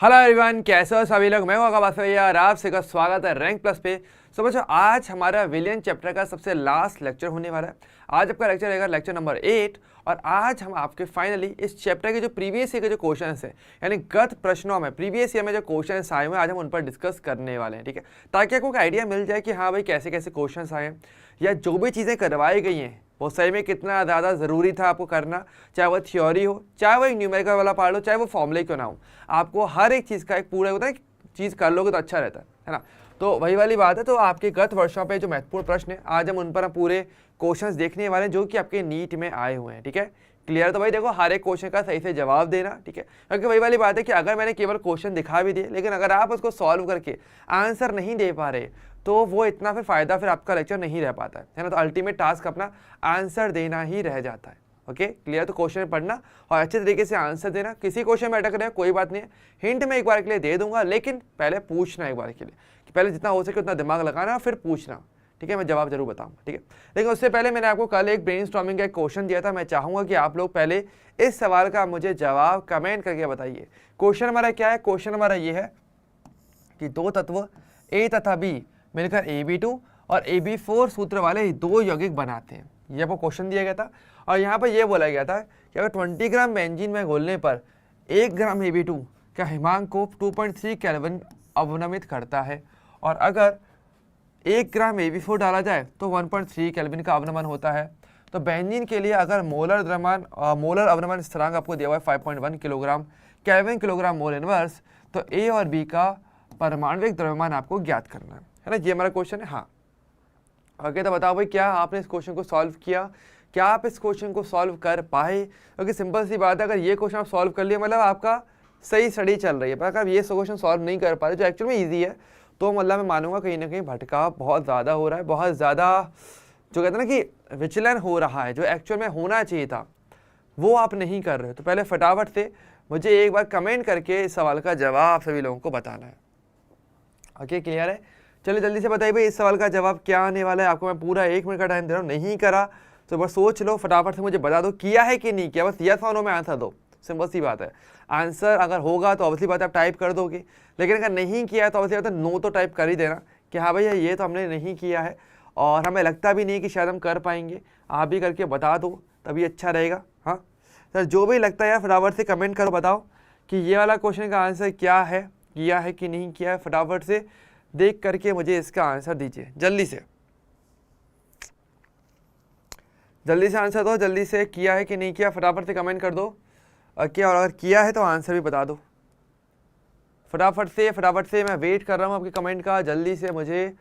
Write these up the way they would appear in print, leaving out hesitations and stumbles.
Hello everyone, कैसे हो सभी लोग। मैं हूं आकाश भैया और आप सबका स्वागत है रैंक प्लस पे। सो बच्चों, आज हमारा विलियन चैप्टर का सबसे लास्ट लेक्चर होने वाला है। आज आपका लेक्चर रहेगा लेक्चर नंबर 8 और आज हम आपके फाइनली इस चैप्टर के जो प्रीवियस ईयर के जो क्वेश्चंस है, यानी गत प्रश्नों में प्रीवियस ईयर में जो क्वेश्चंस आए हुए हैं, आज हम उन पर डिस्कस करने वाले हैं। ठीक है, ताकि आपको एक आइडिया मिल जाए कि हाँ भाई कैसे कैसे क्वेश्चंस आए हैं या जो भी चीज़ें करवाई गई हैं वो सही में कितना ज़्यादा ज़रूरी था आपको करना। चाहे वो थ्योरी हो, चाहे वो एक न्यूमेरिकल वाला पार्ट हो, चाहे वो फॉर्मूले क्यों ना हो, आपको हर एक चीज़ का एक पूरा होता है, चीज़ कर लोगे तो अच्छा रहता है ना। तो वही वाली बात है। तो आपके गत वर्षों पे जो महत्वपूर्ण प्रश्न है, आज हम उन पर पूरे क्वेश्चंस देखने वाले हैं जो कि आपके नीट में आए हुए हैं। ठीक है, क्लियर। तो भाई देखो, हर एक क्वेश्चन का सही से जवाब देना। ठीक है, क्योंकि वही वाली बात है कि अगर मैंने केवल क्वेश्चन दिखा भी दिए लेकिन अगर आप उसको सॉल्व करके आंसर नहीं दे पा रहे तो वो इतना फिर फायदा फिर आपका लेक्चर नहीं रह पाता है ना। तो अल्टीमेट टास्क अपना आंसर देना ही रह जाता है। Okay, clear. तो क्वेश्चन पढ़ना और अच्छे तरीके से आंसर देना। किसी क्वेश्चन में अटक रहे कोई बात नहीं है, हिंट मैं एक बार के लिए दे दूंगा, लेकिन पहले पूछना एक बार के लिए, कि पहले जितना हो सके उतना दिमाग लगाना फिर पूछना। ठीक है, मैं जवाब जरूर बताऊंगा। ठीक है, लेकिन उससे पहले मैंने आपको कल एक ब्रेनस्टॉर्मिंग का एक क्वेश्चन दिया था। मैं चाहूंगा कि आप लोग पहले इस सवाल का मुझे जवाब कमेंट करके बताइए। क्वेश्चन हमारा क्या है? क्वेश्चन हमारा ये है कि दो तत्व ए तथा बी मिलकर AB2 और AB4 सूत्र वाले दो यौगिक बनाते हैं। ये आपको क्वेश्चन दिया गया था और यहाँ पर यह बोला गया था कि अगर 20 ग्राम बेंजीन में घोलने पर 1 ग्राम AB2 का हिमांक को 2.3 केल्विन अवनमित करता है और अगर 1 ग्राम AB4 डाला जाए तो 1.3 केल्विन का अवनमन होता है। तो बेंजीन के लिए अगर मोलर अवनमन स्थिरांक आपको दिया हुआ है 5.1 kilogram kelvin kilogram mole inverse, तो A और B का परमाणविक द्रव्यमान आपको ज्ञात करना है ना। ये हमारा क्वेश्चन है। हाँ, ओके। तो बताओ भाई, क्या आपने इस क्वेश्चन को सॉल्व किया? क्या आप इस क्वेश्चन को सॉल्व कर पाए? क्योंकि सिंपल सी बात है, अगर ये क्वेश्चन आप सॉल्व कर लिए मतलब आपका सही स्टडी चल रही है। पर अगर आप ये क्वेश्चन सॉल्व नहीं कर पा रहे जो एक्चुअल में ईजी है, तो मतलब मैं मानूंगा कहीं ना कहीं भटकाव बहुत ज़्यादा हो रहा है, बहुत ज़्यादा जो कहते हैं ना कि विचलन हो रहा है, जो एक्चुअल में होना चाहिए था वो आप नहीं कर रहे हो। तो पहले फटाफट से मुझे एक बार कमेंट करके इस सवाल का जवाब सभी लोगों को बताना है। ओके, क्लियर है? चलिए जल्दी से बताइए भाई, इस सवाल का जवाब क्या आने वाला है। आपको मैं पूरा 1 मिनट का टाइम दे रहा हूँ, नहीं करा तो बस सोच लो, फटाफट से मुझे बता दो किया है कि नहीं किया। बस यस और नो में आंसर दो, सिंपल सी बात है। आंसर अगर होगा तो ऑब्वियसली बात है आप टाइप कर दोगे, लेकिन अगर नहीं किया तो ऑब्वियसली बात है नो तो टाइप कर ही देना कि हाँ भैया ये तो हमने नहीं किया है और हमें लगता भी नहीं कि शायद हम कर पाएंगे। आप भी करके बता दो तभी अच्छा रहेगा। हाँ सर, जो भी लगता है यार फटाफट से कमेंट करो, बताओ कि ये वाला क्वेश्चन का आंसर क्या है, किया है कि नहीं किया है। फटाफट से देख करके मुझे इसका आंसर दीजिए, जल्दी से आंसर दो, जल्दी से। किया है कि नहीं किया फटाफट से कमेंट कर दो। क्या, और अगर किया है तो आंसर भी बता दो फटाफट से। मैं वेट कर रहा हूँ आपके कमेंट का, जल्दी से मुझे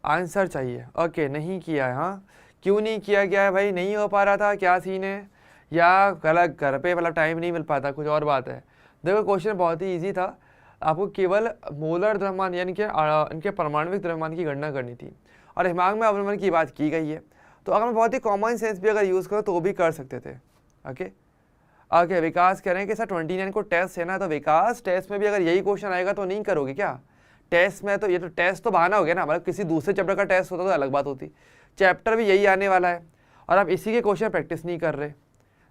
आंसर चाहिए। ओके, नहीं किया है। हाँ, क्यों नहीं किया गया है भाई? नहीं हो पा रहा था, क्या सीन है? या गलत घर पे मतलब टाइम नहीं मिल पाता, कुछ और बात है? देखो क्वेश्चन बहुत ही ईजी था, आपको केवल मोलर द्रव्यमान यानी कि इनके परमाणविक द्रव्यमान की गणना करनी थी और हिमांक में अवनमन की बात की गई है। तो अगर मैं बहुत ही कॉमन सेंस भी अगर यूज़ करूँ तो भी कर सकते थे। ओके, विकास कह रहे हैं कि सर 29 को टेस्ट है ना, तो विकास टेस्ट में भी अगर यही क्वेश्चन आएगा तो नहीं करोगे क्या? टेस्ट में तो ये तो टेस्ट तो बहाना हो गया ना, मतलब किसी दूसरे चैप्टर का टेस्ट होता तो अलग बात होती। चैप्टर भी यही आने वाला है और आप इसी के क्वेश्चन प्रैक्टिस नहीं कर रहे।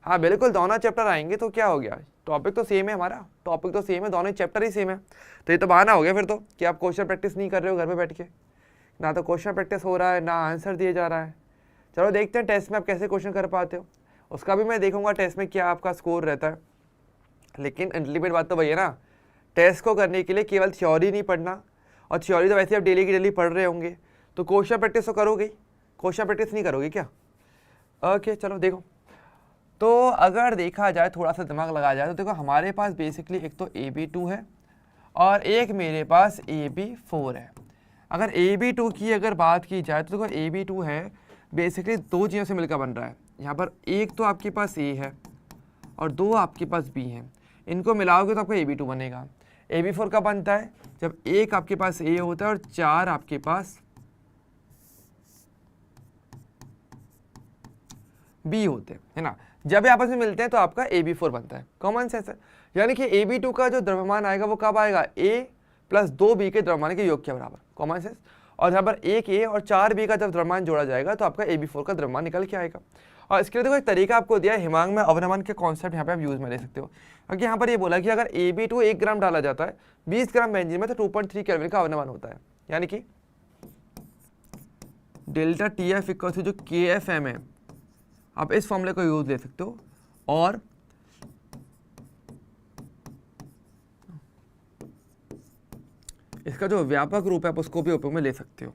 हाँ बिल्कुल, दोनों चैप्टर आएंगे तो क्या हो गया, टॉपिक तो सेम है, हमारा टॉपिक तो सेम है, दोनों चैप्टर ही सेम है। तो ये तो बहाना हो गया फिर तो कि आप क्वेश्चन प्रैक्टिस नहीं कर रहे हो घर पे बैठ के। ना तो क्वेश्चन प्रैक्टिस हो रहा है ना आंसर दिया जा रहा है। चलो देखते हैं टेस्ट में आप कैसे क्वेश्चन कर पाते हो, उसका भी मैं देखूंगा टेस्ट में क्या आपका स्कोर रहता है। लेकिन अल्टीमेट बात तो वही है ना, टेस्ट को करने के लिए केवल थ्योरी नहीं पढ़ना, और थ्योरी तो वैसे आप डेली की डेली पढ़ रहे होंगे, तो क्वेश्चन प्रैक्टिस तो करोगे, क्वेश्चन प्रैक्टिस नहीं करोगे क्या? ओके चलो देखो, तो अगर देखा जाए थोड़ा सा दिमाग लगाया जाए तो देखो हमारे पास बेसिकली एक तो AB2 है और एक मेरे पास AB4 है। अगर AB2 की अगर बात की जाए तो देखो AB2 है बेसिकली दो चीज़ों से मिलकर बन रहा है। यहाँ पर एक तो आपके पास A है और दो आपके पास B है, इनको मिलाओगे तो आपका AB2 बनेगा। AB4 का बनता है जब एक आपके पास A होता है और चार आपके पास B होते हैं, है ना। जब ये आपस में मिलते हैं तो आपका AB4 बनता है, कॉमन सेंस है। यानी कि AB2 का जो द्रव्यमान आएगा वो कब आएगा? A प्लस 2B के द्रव्यमान के योग के बराबर, कॉमन सेंस। और यहाँ पर 1A और 4B का जब द्रव्यमान जोड़ा जाएगा तो आपका AB4 का द्रव्यमान निकल के आएगा। और इसके लिए देखो एक तरीका आपको दिया है, हिमांक में अवनमन के कॉन्सेप्ट यहाँ पे आप यूज में ले सकते हो। क्योंकि यहाँ पर ये बोला कि अगर AB2 1 ग्राम डाला जाता है 20 ग्राम बेंजीन में तो 2.3 केल्विन का अवनमन होता है। यानी कि डेल्टा TF इक्वल टू जो KFM है, आप इस फॉर्मूले को यूज ले सकते हो और इसका जो व्यापक रूप है आप उसको भी उपयोग में ले सकते हो।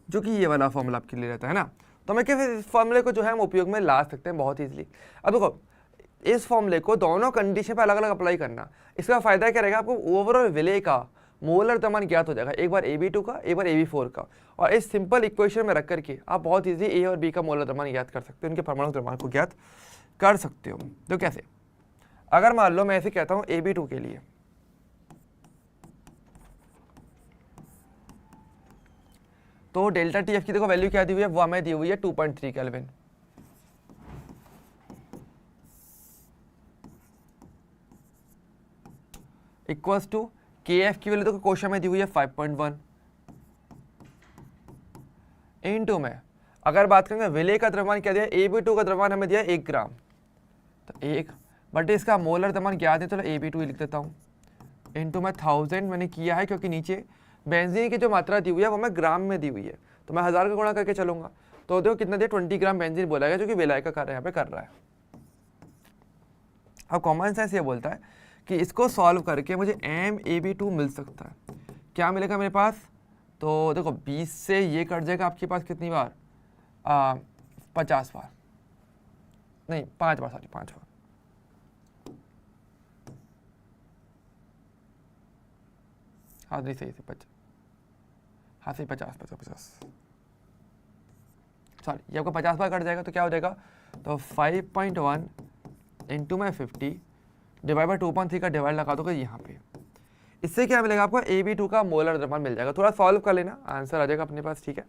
जो कि ये वाला फॉर्मूला आपके लिए रहता है ना। तो मैं क्या इस फॉर्मूले को जो है हम उपयोग में ला सकते हैं बहुत ईजिली। अब देखो इस फॉर्मूले को दोनों कंडीशन पे अलग अलग अप्लाई करना, इसका फायदा क्या रहेगा, आपको ओवरऑल विलेय का मोलर द्रव्यमान ज्ञात हो जाएगा, एक बार AB2 का एक बार AB4 का। और इस सिंपल इक्वेशन में रख करके आप बहुत ईजी A और B का मोलर द्रव्यमान ज्ञात कर सकते हो, उनके परमाणु द्रव्यमान को ज्ञात कर सकते हो। तो कैसे, अगर मान लो मैं ऐसे कहता हूँ AB2 के लिए, तो डेल्टा TF की देखो वैल्यू क्या दी हुई है, वो हमें दी हुई है 2.3 केल्विन। इक्वल्स टू KF की वैल्यू देखो क्वेश्चन में दी हुई है 5.1। इनटू में अगर बात करेंगे विलेय का द्रव्यमान क्या दिया है, AB2 का द्रव्यमान हमें दिया है 1 ग्राम, तो 1 बट इसका मोलर द्रव्यमान क्या है, चलो AB2 ही लिख देता हूँ। इनटू में 1000 मैंने किया है क्योंकि नीचे बेंजीन की जो मात्रा दी हुई है वो मैं ग्राम में दी हुई है, तो मैं 1000 का गुणा करके चलूंगा। तो देखो कितना दिया, 20 ग्राम बेंजीन बोला गया जो कि विलाय का कार्य यहाँ पे कर रहा है। अब कॉमन सेंस ये बोलता है कि इसको सॉल्व करके मुझे MAB2 मिल सकता है। क्या मिलेगा मेरे पास, तो देखो 20 से ये कट जाएगा आपके पास कितनी बार, 50 बार नहीं 5 बार, सॉरी 5 बार। हाँ नहीं सही 50, हाँ सही 50 सॉरी, ये आपका 50 बार कट जाएगा तो क्या हो जाएगा, तो 5.1 इंटू में 50 डिवाइड बाई 2.3 का डिवाइड लगा दोगे यहाँ पे। इससे क्या मिलेगा आपको, AB2 का मोलर द्रव्यमान मिल जाएगा। थोड़ा सॉल्व कर लेना, आंसर आ जाएगा अपने पास, ठीक है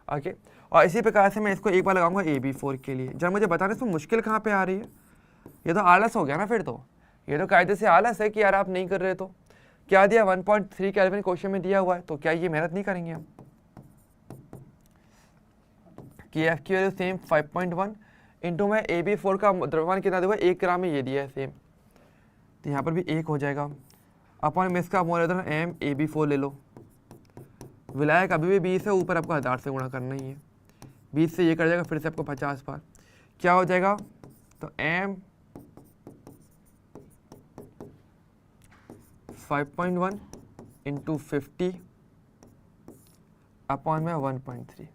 ओके। और इसी प्रकार से मैं इसको एक बार लगाऊंगा AB4 के लिए। जब मुझे बताना इसमें मुश्किल कहाँ पे आ रही है, ये तो आलस हो गया ना, फिर तो ये तो कायदे से आलस है कि यार आप नहीं कर रहे। तो क्या दिया 1.3 केल्विन क्वेश्चन में दिया हुआ है, तो क्या ये मेहनत नहीं करेंगे हम। KF की वैल्यू सेम 5.1 इंटू में AB4 का द्रव्यमान कितना दिया, 1 ग्राम में ये दिया है सेम, तो यहाँ पर भी 1 हो जाएगा। अपन में इसका मोलर द्रव्यमान MAB4 ले लो, विलायक अभी भी 20 है, ऊपर आपको 1000 से गुणा करना ही है, 20 से ये कर जाएगा फिर से आपको 50 बार, क्या हो जाएगा, तो M 5.1 इंटू 50 अपॉन में 1.3,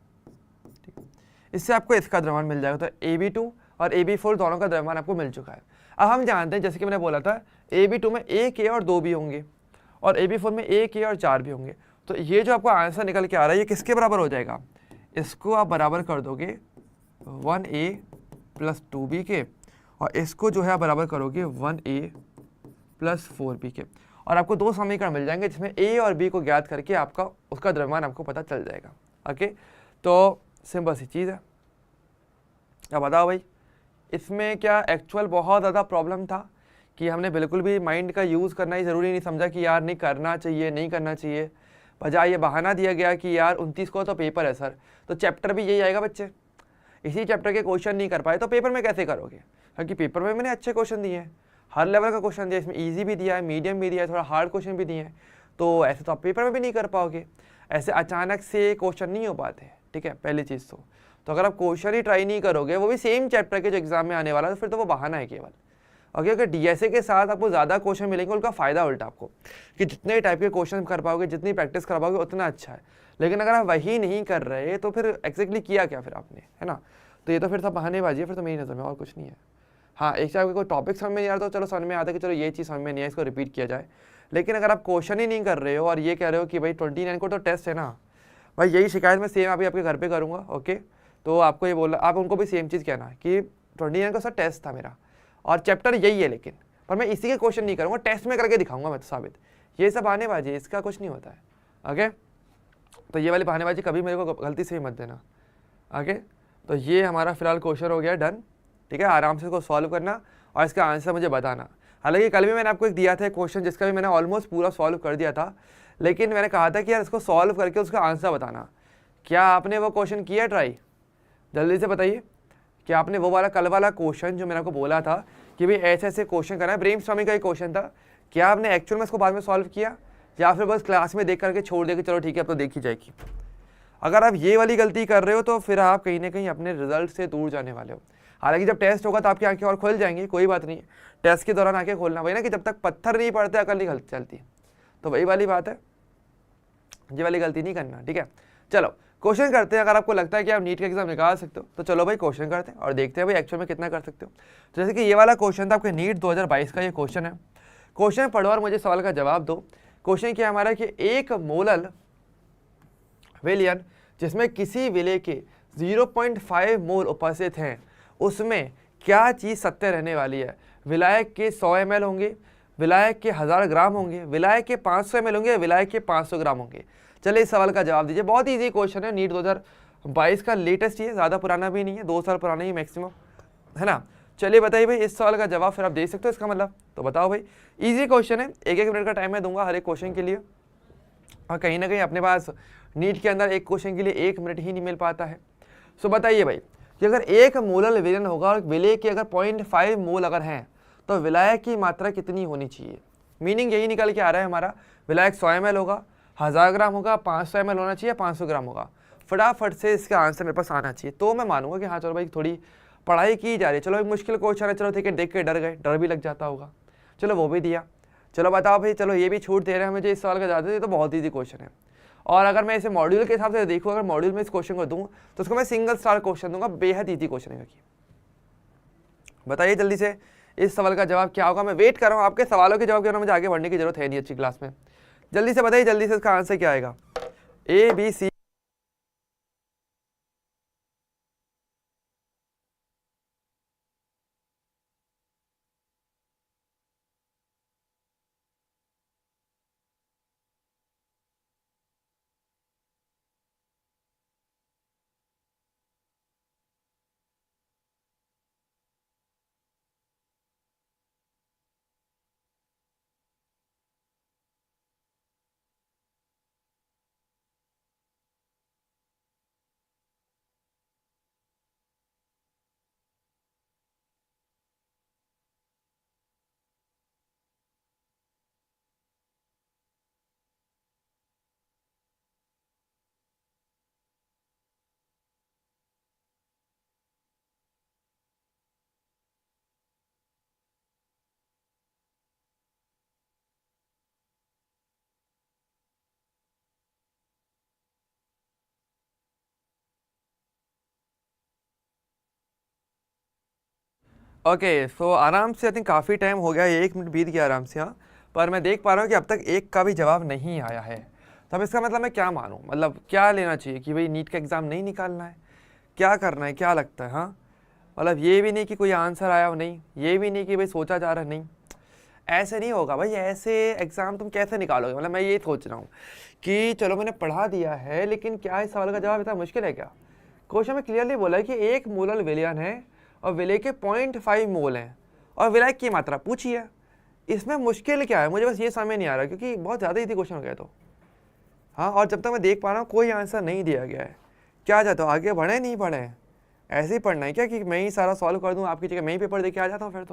ठीक है। इससे आपको इसका द्रव्यमान मिल जाएगा। तो AB2 और AB4 दोनों का द्रव्यमान आपको मिल चुका है। अब हम जानते हैं, जैसे कि मैंने बोला था AB2 में 1A और 2B होंगे और AB4 में 1A और 4B होंगे। तो ये जो आपको आंसर निकल के आ रहा है ये किसके बराबर हो जाएगा, इसको आप बराबर कर दोगे 1A प्लस 2B के, और इसको जो है आप बराबर करोगे 1A प्लस 4B के, और आपको दो समीकरण मिल जाएंगे जिसमें A और B को ज्ञात करके आपका उसका द्रव्यमान आपको पता चल जाएगा। ओके, तो सिंपल सी चीज़ है। अब बताओ भाई, इसमें क्या एक्चुअल बहुत ज़्यादा प्रॉब्लम था कि हमने बिल्कुल भी माइंड का यूज़ करना ही ज़रूरी नहीं समझा कि यार नहीं करना चाहिए, नहीं करना चाहिए, बजाय ये बहाना दिया गया कि यार 29 को तो पेपर है सर, तो चैप्टर भी यही आएगा बच्चे, इसी चैप्टर के क्वेश्चन नहीं कर पाए तो पेपर में कैसे करोगे, क्योंकि पेपर में मैंने अच्छे क्वेश्चन दिए हैं, हर लेवल का क्वेश्चन दिया, इसमें ईजी भी दिया है, मीडियम भी दिया है, थोड़ा हार्ड क्वेश्चन भी दिए हैं, तो ऐसे तो आप पेपर में भी नहीं कर पाओगे, ऐसे अचानक से क्वेश्चन नहीं हो पाते, ठीक है, पहली चीज़ तो अगर आप क्वेश्चन ही ट्राई नहीं करोगे, वो भी सेम चैप्टर के जो एग्जाम में आने वाला है, तो फिर तो वो बहाना है केवल। ओके, अगर डीएसए के साथ आपको ज़्यादा क्वेश्चन मिलेंगे, उनका फ़ायदा उल्टा आपको कि जितने टाइप के क्वेश्चन कर पाओगे, जितनी प्रैक्टिस कर पाओगे उतना अच्छा है। लेकिन अगर आप वही नहीं कर रहे तो फिर एक्जैक्टली किया क्या फिर आपने, है ना, तो ये तो फिर सब बहानेबाजी है, फिर तो मेरी नज़र में और कुछ नहीं है। हाँ, एक चाहे कोई टॉपिक समझ में नहीं आ रहा तो चलो समझ में आता है कि चलो ये चीज़ समझ में नहीं है, इसको रिपीट किया जाए। लेकिन अगर आप क्वेश्चन ही नहीं कर रहे हो और ये कह रहे हो कि भाई 29 को तो टेस्ट है ना, भाई यही शिकायत मैं सेम अभी आपके घर पे करूँगा। ओके, तो आपको ये बोला, आप उनको भी सेम चीज़ कहना कि 29 का सर टेस्ट था मेरा और चैप्टर यही है, लेकिन पर मैं इसी के क्वेश्चन नहीं करूँगा, टेस्ट में करके दिखाऊंगा मैं तो साबित, ये सब आने बाजी, इसका कुछ नहीं होता है। ओके, तो ये वाली बहानेबाजी कभी मेरे को गलती से ही मत देना। आगे तो ये हमारा फिलहाल क्वेश्चन हो गया डन। ठीक है, आराम से इसको सॉल्व करना और इसका आंसर मुझे बताना। हालांकि कल भी मैंने आपको एक दिया था क्वेश्चन जिसका भी मैंने ऑलमोस्ट पूरा सॉल्व कर दिया था, लेकिन मैंने कहा था कि यार इसको सॉल्व करके उसका आंसर बताना। क्या आपने वो क्वेश्चन किया ट्राई? जल्दी से बताइए कि आपने वो वाला कल वाला क्वेश्चन जो मैंने आपको बोला था कि भाई ऐसे ऐसे क्वेश्चन करना है, ब्रेनस्टॉर्मिंग का एक क्वेश्चन था, क्या आपने एक्चुअल में इसको बाद में सॉल्व किया या फिर बस क्लास में देख करके छोड़ दे कि चलो ठीक है अब तो देखी जाएगी? अगर आप ये वाली गलती कर रहे हो तो फिर आप कहीं ना कहीं अपने रिजल्ट से दूर जाने वाले हो। हालांकि जब टेस्ट होगा तो आपकी आंखें और खुल जाएंगी, कोई बात नहीं है, टेस्ट के दौरान आंखें खोलना, वही ना कि जब तक पत्थर नहीं पड़ते अकल नहीं चलती, तो वही वाली बात है, ये वाली गलती नहीं करना। ठीक है, चलो क्वेश्चन करते हैं। अगर आपको लगता है कि आप नीट का एग्जाम निकाल सकते हो तो चलो भाई क्वेश्चन करते हैं और देखते हैं भाई एक्चुअल में कितना कर सकते हो। तो जैसे कि ये वाला क्वेश्चन था आपके नीट 2022 का, ये क्वेश्चन है। क्वेश्चन पढ़ो और मुझे सवाल का जवाब दो। क्वेश्चन क्या हमारा कि एक मोलल विलयन जिसमें किसी विलय के 0.5 मोल उपस्थित हैं उसमें क्या चीज़ सत्य रहने वाली है? विलायक के 100 ml होंगे, विलायक के 1000 ग्राम होंगे, विलायक के 500 ml होंगे, विलायक के 500 ग्राम होंगे। चलिए इस सवाल का जवाब दीजिए। बहुत ईजी क्वेश्चन है, नीट 2022 का लेटेस्ट ही है, ज़्यादा पुराना भी नहीं है, 2 साल पुराना ही मैक्सिमम, है ना। चलिए बताइए भाई इस सवाल का जवाब फिर आप दे सकते हो इसका मतलब, तो बताओ भाई। इजी क्वेश्चन है, 1-1 मिनट का टाइम मैं दूंगा हर एक क्वेश्चन के लिए, और कहीं ना कहीं अपने पास नीट के अंदर एक क्वेश्चन के लिए 1 मिनट ही नहीं मिल पाता है। सो बताइए भाई कि अगर एक मोलल विलयन होगा और विलय के अगर 0.5 मोल अगर हैं तो विलायक की मात्रा कितनी होनी चाहिए? मीनिंग यही निकल के आ रहा है हमारा, विलायक 100 ml होगा, 1000 ग्राम होगा, 500 ml होना चाहिए, 500 ग्राम होगा। फटाफट से इसका आंसर मेरे पास आना चाहिए, तो मैं मानूंगा कि हाँ चलो भाई थोड़ी पढ़ाई की जा रही है। चलो एक मुश्किल क्वेश्चन है, चलो ठीक है, देख के डर गए, डर भी लग जाता होगा, चलो वो भी दिया। चलो बताओ भाई, चलो ये भी छूट दे रहे हैं मुझे इस सवाल का ज़्यादा, ये तो बहुत ईजी क्वेश्चन है। और अगर मैं इसे मॉड्यूल के हिसाब से देखूँ, अगर मॉड्यूल में इस क्वेश्चन को दूँ तो उसको मैं सिंगल स्टार क्वेश्चन दूंगा, बेहद ईजी क्वेश्चन है। बताइए जल्दी से इस सवाल का जवाब क्या होगा? मैं वेट कर रहा हूँ आपके सवालों के जवाब के, मुझे आगे बढ़ने की जरूरत है नहीं अच्छी क्लास में। जल्दी से बताइए, जल्दी से इसका आंसर क्या आएगा? A, B, C। Okay so आराम से, आई थिंक काफ़ी टाइम हो गया, 1 मिनट बीत गया आराम से, हाँ। पर मैं देख पा रहा हूँ कि अब तक एक का भी जवाब नहीं आया है। तब इसका मतलब मैं क्या मानूँ, मतलब क्या लेना चाहिए कि भाई नीट का एग्ज़ाम नहीं निकालना है, क्या करना है, क्या लगता है? हाँ मतलब ये भी नहीं कि कोई आंसर आया हो, नहीं, ये भी नहीं कि भाई सोचा जा रहा है, नहीं, ऐसे नहीं होगा भाई। ऐसे एग्ज़ाम तुम कैसे निकालोगे? मतलब मैं ये सोच रहा हूँ कि चलो मैंने पढ़ा दिया है, लेकिन क्या इस सवाल का जवाब इतना मुश्किल है क्या? क्वेश्चन में क्लियरली बोला है कि एक मोलल विलयन है और विलय के 0.5 मोल हैं और विलायक की मात्रा पूछी है, इसमें मुश्किल क्या है? मुझे बस ये समझ नहीं आ रहा, क्योंकि बहुत ज़्यादा इजी क्वेश्चन हो गया तो। हाँ, और जब तक मैं देख पा रहा हूँ कोई आंसर नहीं दिया गया है। क्या चाहते हो, आगे बढ़े नहीं बढ़े? ऐसे ही पढ़ना है क्या कि मैं ही सारा सॉल्व कर दूँ आपकी जगह, मैं ही पेपर दे के आ जाता हूँ? फिर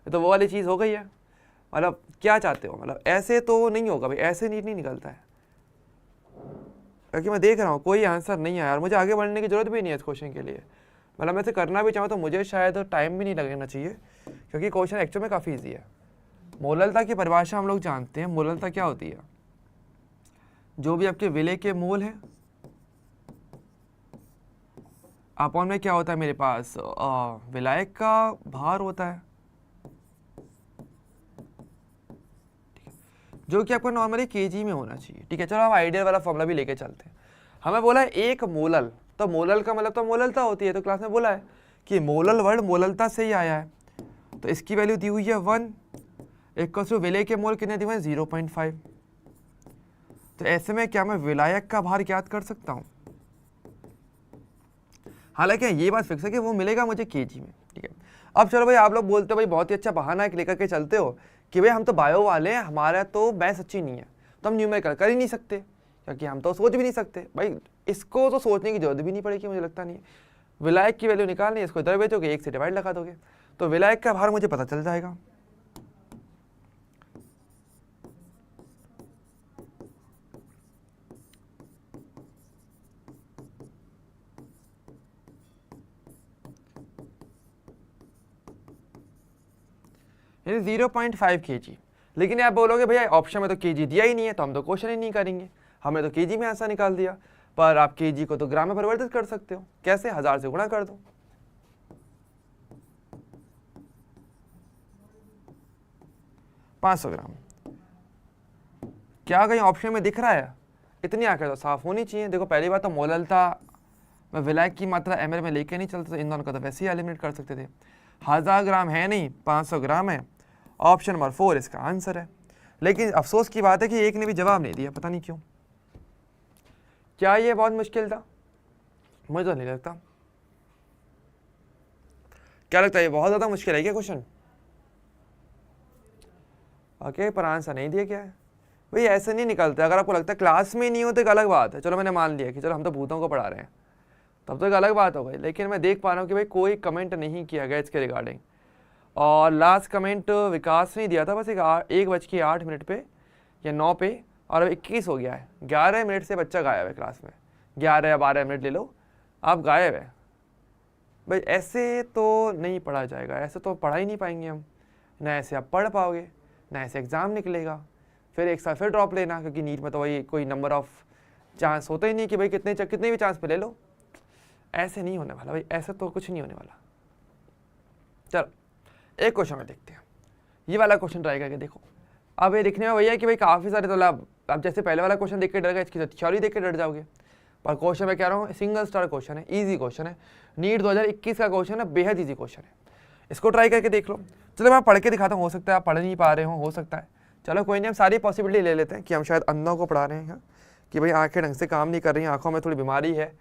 तो वो वाली चीज़ हो गई है। मतलब क्या चाहते हो? मतलब ऐसे तो नहीं होगा भाई, ऐसे नीट नहीं निकलता है, क्योंकि मैं देख रहा हूँ कोई आंसर नहीं आया और मुझे आगे बढ़ने की जरूरत भी नहीं है इस क्वेश्चन के लिए। मतलब मैं इसे करना भी चाहूँ तो मुझे शायद टाइम भी नहीं लगना चाहिए, क्योंकि क्वेश्चन एक्चुअल में काफ़ी ईजी है। मोललता की परिभाषा हम लोग जानते हैं। मोललता क्या होती है? जो भी आपके विलय के मोल हैं अपॉन में क्या होता है मेरे पास, विलायक का भार होता है, जो कि आपको नॉर्मली केजी में होना चाहिए। ठीक है, चलो हम आइडियल वाला फॉर्मूला भी लेके चलते हैं। हमें बोला है एक मोलल, तो मोलल का मतलब तो मोललता होती है, तो क्लास में बोला है कि मोलल वर्ड मोललता से ही आया है, तो इसकी वैल्यू दी हुई है 1 इक्वल टू विलय के मोल कितने दिए हुए हैं 0.5। तो ऐसे में क्या मैं विलायक का भार ज्ञात कर सकता हूँ? हालांकि ये बात फिक्स है कि वो मिलेगा मुझे केजी में, ठीक है। अब चलो भाई, आप लोग बोलते हो भाई बहुत ही अच्छा बहाना है लेकर के चलते हो कि भाई हम तो बायो वाले हैं, हमारा तो मैथ्स अच्छी नहीं है, तो हम न्यूमेरिकल कर ही नहीं सकते, क्योंकि हम तो सोच भी नहीं सकते। भाई इसको तो सोचने की जरूरत भी नहीं पड़ेगी, मुझे लगता नहीं है। विलायक की वैल्यू निकालनी है, इसको इधर भेजोगे, 1 से डिवाइड लगा दोगे, तो विलायक का भार मुझे पता चल जाएगा। यानी 0.5 kg। लेकिन आप बोलोगे भैया ऑप्शन में तो केजी दिया ही नहीं है, तो हम तो क्वेश्चन ही नहीं करेंगे, हमने तो केजी में आंसर निकाल दिया। पर आप केजी को तो ग्राम में परिवर्तित कर सकते हो। कैसे? 1000 से गुणा कर दो। $500 ग्राम। क्या कहीं ऑप्शन में दिख रहा है? इतनी आंखें तो साफ होनी चाहिए। देखो पहली बात तो मोललता मैं विलायक की मात्रा ml में लेके नहीं चलता, तो इन दोनों का तो वैसे ही एलिमिनेट कर सकते थे। 1000 ग्राम है नहीं, 500 ग्राम है। ऑप्शन नंबर 4 इसका आंसर है। लेकिन अफसोस की बात है कि एक ने भी जवाब नहीं दिया, पता नहीं क्यों। क्या ये बहुत मुश्किल था? मुझे तो नहीं लगता। क्या लगता है, ये बहुत ज़्यादा मुश्किल है क्या क्वेश्चन? ओके, पर आंसर नहीं दिया क्या है भाई? ऐसे नहीं निकलता। अगर आपको लगता है क्लास में नहीं हो तो एक अलग बात है, चलो मैंने मान लिया कि चलो हम तो भूतों को पढ़ा रहे हैं, तब तो एक अलग बात हो गई। लेकिन मैं देख पा रहा हूँ कि भाई कोई कमेंट नहीं किया गया इसके रिगार्डिंग, और लास्ट कमेंट विकास ने दिया था बस 1:08 पे या 9 पे, और अब 21 हो गया है। 11 मिनट से बच्चा गायब है क्लास में, 11 या 12 मिनट ले लो, आप गायब है। भाई ऐसे तो नहीं पढ़ा जाएगा, ऐसे तो पढ़ा ही नहीं पाएंगे हम, ना ऐसे आप पढ़ पाओगे, ना ऐसे एग्ज़ाम निकलेगा। फिर एक साल फिर ड्रॉप लेना, क्योंकि नीट में तो वही कोई नंबर ऑफ चांस होता ही नहीं कि भाई कितने भी चांस पे ले लो। ऐसे नहीं होने वाला भाई, ऐसे तो कुछ नहीं होने वाला। चलो एक क्वेश्चन में देखते हैं, ये वाला क्वेश्चन ट्राई करके देखो। अब ये दिखने में वही है कि भाई काफ़ी सारे, तो आप जैसे पहले वाला क्वेश्चन देख के डर गए, इसकी थ्योरी देख के डर जाओगे। पर क्वेश्चन मैं कह रहा हूँ सिंगल स्टार क्वेश्चन है, ईजी क्वेश्चन है, नीट 2021 का क्वेश्चन है, बेहद ईजी क्वेश्चन है। इसको ट्राई करके देख लो। चलो मैं पढ़ के दिखाता हूँ, हो सकता है आप पढ़ नहीं पा रहे हो सकता है। चलो कोई नहीं, हम सारी पॉसिबिलिटी ले लेते हैं कि हम शायद अंधों को पढ़ा रहे हैं, कि भाई आंखें ढंग से काम नहीं कर रही हैं, आंखों में थोड़ी बीमारी है।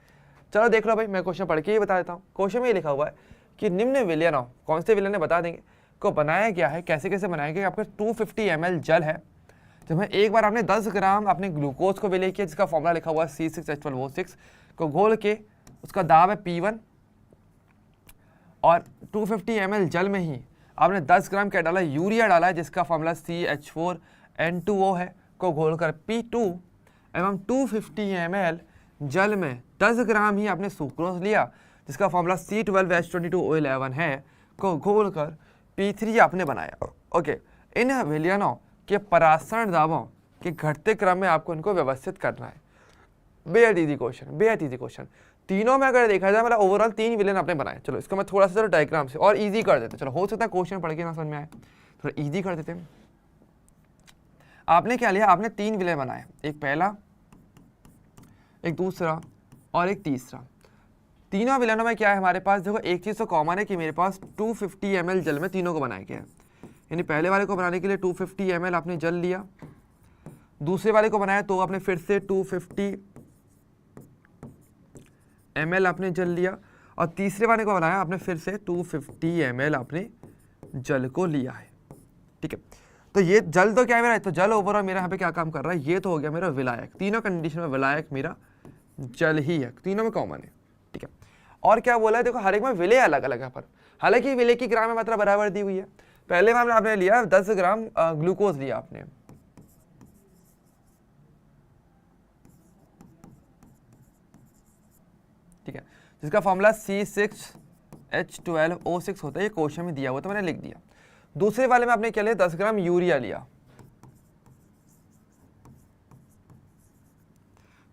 चलो देख लो भाई, मैं क्वेश्चन पढ़ के ही बता देता हूँ। क्वेश्चन में ये लिखा हुआ है कि निम्न विलयनों, कौन से विलयन बता देंगे, को बनाया गया है, कैसे कैसे बनाया गया। आपका 250 ml जल है, जब एक बार आपने 10 ग्राम अपने ग्लूकोज को विलय किया, जिसका फॉर्मूला लिखा हुआ है C6H12O6 को घोल के, उसका दाब है P1, और 250 ml जल में ही आपने 10 ग्राम क्या डाला, यूरिया डाला है, जिसका फॉर्मूला CH4N2O है, को घोलकर P2, एवं 250 ml जल में 10 ग्राम ही आपने सुक्रोज लिया, जिसका फॉर्मूला C12H22O11 है, को घोलकर P3 आपने बनाया। ओके, इन विलयनों के परासरण दाबों के घटते क्रम में आपको इनको व्यवस्थित करना है। बेहद ईजी क्वेश्चन, बेहद ईजी क्वेश्चन। तीनों में अगर देखा जाए, मतलब ओवरऑल 3 विलेन आपने बनाए। चलो इसको मैं थोड़ा सा डायग्राम से और इजी कर देते हैं। चलो हो सकता है क्वेश्चन पढ़ के ना समझ में आए, थोड़ा इजी कर देते हैं। आपने क्या लिया, आपने 3 विलेन बनाए, एक पहला, एक दूसरा और एक तीसरा। तीनों विलेनों में क्या है हमारे पास, देखो एक चीज़ तो कॉमन है कि मेरे पास 250 ml जल में तीनों को बनाया गया है। यानी पहले वाले को बनाने के लिए 250 ml आपने जल लिया, दूसरे वाले को बनाया तो आपने फिर से 250 ml आपने जल लिया, और तीसरे वाले को बनाया आपने फिर से 250 ml आपने जल को लिया है। ठीक है, तो ये जल तो क्या है मेरा, तो जल ओवरऑल मेरा यहाँ पे क्या काम कर रहा है, ये तो हो गया मेरा विलायक। तीनों कंडीशन में विलायक मेरा जल ही है, तीनों में कॉमन है। ठीक है, और क्या बोला है, देखो हर एक में विलय अलग अलग है, पर हालांकि विलय की ग्राम में मात्रा बराबर दी हुई है। पहले में आपने लिया 10 ग्राम ग्लूकोज लिया आपने, ठीक है, जिसका फॉर्मूला C6H12O6 होता है, ये क्वेश्चन में दिया हुआ तो मैंने लिख दिया। दूसरे वाले में आपने क्या लिया, 10 ग्राम यूरिया लिया,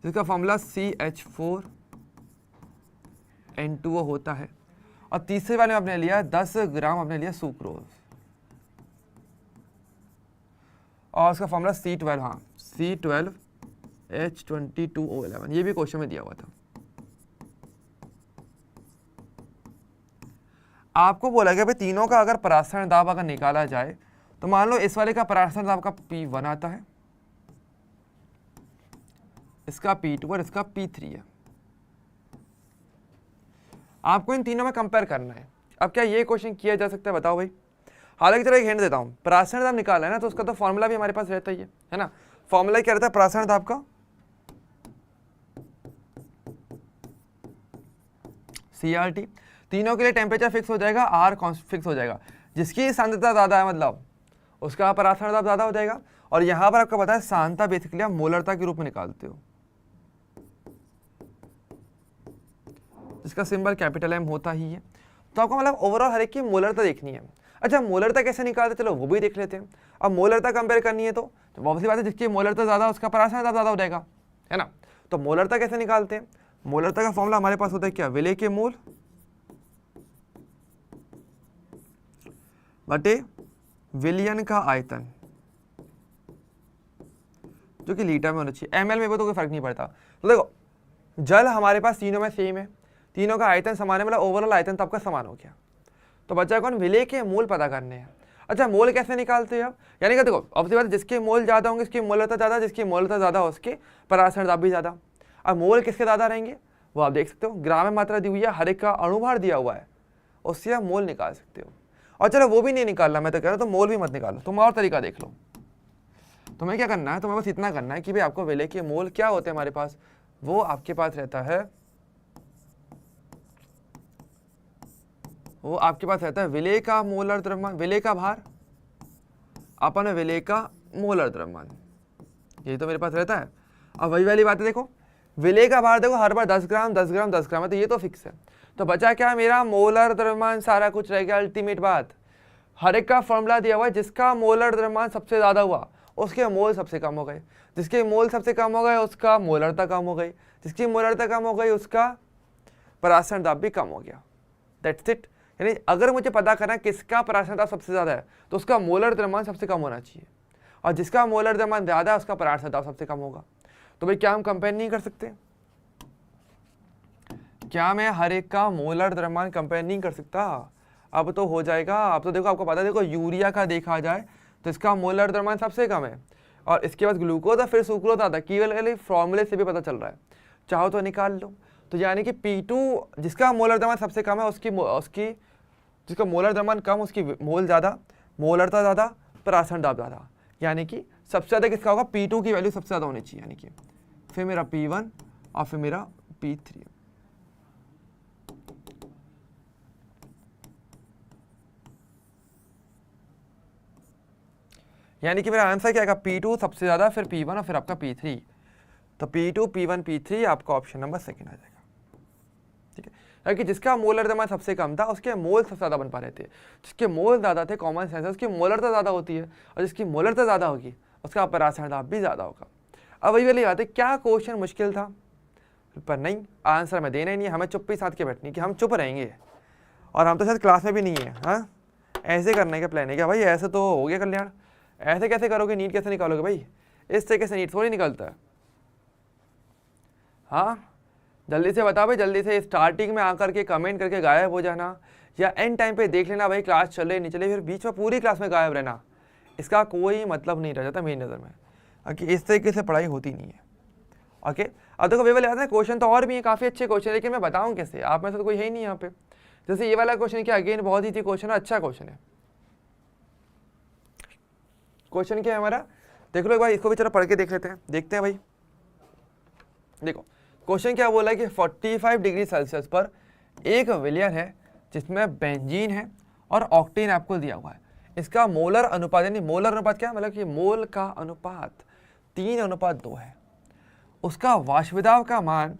जिसका फॉर्मूला CH4N2O होता है, और तीसरे वाले में आपने लिया 10 ग्राम आपने लिया सुक्रोज, और उसका फॉर्मूला C12, हाँ C12H22O11, ये भी क्वेश्चन में दिया हुआ था। आपको बोला गया भाई तीनों का अगर परासरण दाब अगर निकाला जाए, तो मान लो इस वाले का परासरण दाब का P1 आता है, इसका P2 और इसका P3 है। आपको इन तीनों में कंपेयर करना है। अब क्या ये क्वेश्चन किया जा सकता है, बताओ भाई। हालांकि चलो एक हिंट देता हूँ, परासरण दाब निकालना है ना, तो उसका तो फॉर्मूला भी हमारे पास रहता ही है ना। फॉर्मूला क्या रहता है परासरण दाब का, CRT। तीनों के लिए टेम्परेचर फिक्स हो जाएगा, R फिक्स हो जाएगा। जिसकी सांद्रता ज़्यादा है मतलब उसका परासरण दाब ज़्यादा हो जाएगा। और यहाँ पर आपको पता है सांद्रता बेसिकली आप मोलरता के रूप में निकालते हो, जिसका सिंबल कैपिटल M होता ही है। तो आपको मतलब ओवरऑल हर एक की मोलरता देखनी है। अच्छा मोलरता कैसे निकालते, चलो वो भी देख लेते हैं। अब मोलरता कंपेयर करनी है तो ऑब्वियसली बात है जिसकी मोलरता ज़्यादा उसका परासरण दाब ज़्यादा हो जाएगा, है ना। तो मोलरता कैसे निकालते हैं, मोलरता का फॉर्मूला हमारे पास होता है क्या, विलेय के मोल बटे विलयन का आयतन, जो कि लीटर में होना चाहिए। ml में वो तो कोई फर्क नहीं पड़ता। तो देखो जल हमारे पास तीनों में सेम है, तीनों का आयतन समान है, मतलब ओवरऑल आयतन तो आपका समान हो गया। तो बच्चा कौन, विलेय के मोल पता करने हैं। अच्छा मोल कैसे निकालते हैं आप, यानी कि देखो ऑब्वियसली बात है जिसके मोल ज़्यादा होंगे उसकी मोलरता ज़्यादा, जिसकी मोलरता ज़्यादा हो उसके परासरण दाब भी ज़्यादा। अब मोल किसके ज़्यादा रहेंगे वो आप देख सकते हो, ग्राम में मात्रा दी हुई है, हर एक का अणुभार दिया हुआ है, उससे आप मोल निकाल सकते हो। और चलो वो भी नहीं निकालना मैं तो कह रहा हूँ, तो मोल भी मत निकालो, तुम और तरीका देख लो। तुम्हें क्या करना है, तुम्हें बस इतना करना है कि भाई आपको विलेय के मोल क्या होते हैं हमारे पास, वो आपके पास रहता है, वो आपके पास रहता है विलेय का मोलर द्रव्यमान, विलेय का भार अपन विलेय का मोलर द्रव्यमान, यही तो मेरे पास रहता है। अब वही वाली बात है, देखो विलेय का भार देखो हर बार 10 ग्राम 10 ग्राम 10 ग्राम है, तो ये तो फिक्स है। तो बचा क्या मेरा, मोलर द्रव्यमान सारा कुछ रह गया। अल्टीमेट बात, हर एक का फॉर्मूला दिया हुआ है, जिसका मोलर द्रव्यमान सबसे ज़्यादा हुआ उसके मोल सबसे कम हो गए, जिसके मोल सबसे कम हो गए उसका मोलरता कम हो गई, जिसकी मोलरता कम हो गई उसका परासरण दाब भी कम हो गया। That's it. यानी अगर मुझे पता करना है किसका परासरण दाब सबसे ज़्यादा है तो उसका मोलर द्रव्यमान सबसे कम होना चाहिए, और जिसका मोलर द्रव्यमान ज़्यादा है उसका परासरण दाब सबसे कम होगा। तो भाई क्या हम कंपेयर नहीं कर सकते, क्या मैं हर एक का मोलर द्रव्यमान कंपेयर नहीं कर सकता, अब तो हो जाएगा। अब तो देखो आपको पता है, देखो यूरिया का देखा जाए तो इसका मोलर द्रव्यमान सबसे कम है, और इसके बाद ग्लूकोज और फिर सुक्रोज आता है, केवल फॉर्मूले से भी पता चल रहा है, चाहो तो निकाल लो। तो यानी कि P2 जिसका मोलर द्रव्यमान सबसे कम है उसकी जिसका मोलर द्रव्यमान कम उसकी मोल ज़्यादा, मोलरता ज़्यादा, परासरण दाब ज़्यादा, यानी कि सबसे ज़्यादा किसका होगा, P2 की वैल्यू सबसे ज़्यादा होनी चाहिए, यानी कि फिर मेरा P1 और फिर मेरा P3। यानी कि मेरा आंसर क्या आएगा, P2 सबसे ज़्यादा, फिर P1 और फिर आपका P3। तो P2 P1 P3 आपका ऑप्शन नंबर सेकंड आ जाएगा, ठीक है। क्योंकि जिसका मोलर द्रव्यमान सबसे कम था उसके मोल सबसे ज़्यादा बन पा रहे थे, जिसके मोल ज़्यादा थे कॉमन सेंस है उसकी मोलरता ज़्यादा होती है, और जिसकी मोलरता ज़्यादा होगी उसका परासरण दाब भी ज़्यादा होगा। अब वही वाली बात है, क्या क्वेश्चन मुश्किल था, पर नहीं आंसर में देना ही नहीं, हमें चुप्पी साध के बैठनी कि हम चुप रहेंगे, और हम तो शायद क्लास में भी नहीं है। हाँ ऐसे करने का प्लान है क्या भाई, ऐसे तो हो गया कल्याण, ऐसे कैसे करोगे, नीट कैसे निकालोगे भाई, इस तरीके से नीट थोड़ी निकलता है। हाँ जल्दी से बताओ भाई, जल्दी से स्टार्टिंग में आकर के कमेंट करके गायब हो जाना, या एंड टाइम पे देख लेना भाई क्लास चल रही नहीं चले, फिर बीच में पूरी क्लास में गायब रहना, इसका कोई मतलब नहीं रह जाता मेरी नज़र में, कि इस तरीके से पढ़ाई होती नहीं है। ओके अब देखो वे वाले आते हैं क्वेश्चन तो और भी हैं, काफ़ी अच्छे क्वेश्चन, लेकिन मैं बताऊँ कैसे, आप में से तो कोई है ही नहीं यहाँ पे। जैसे ये वाला क्वेश्चन क्या, अगेन बहुत ही क्वेश्चन है, अच्छा क्वेश्चन है। क्वेश्चन क्या है हमारा, देख लो एक बार, इसको भी चलो पढ़ के देख लेते हैं, देखते हैं भाई। देखो क्वेश्चन क्या बोला है कि 45 डिग्री सेल्सियस पर एक विलयन है जिसमें बेंजीन है और ऑक्टेन आपको दिया हुआ है, इसका मोलर अनुपात, यानी मोलर अनुपात क्या मतलब कि मोल का अनुपात 3:2 है, उसका वाष्पदाब का मान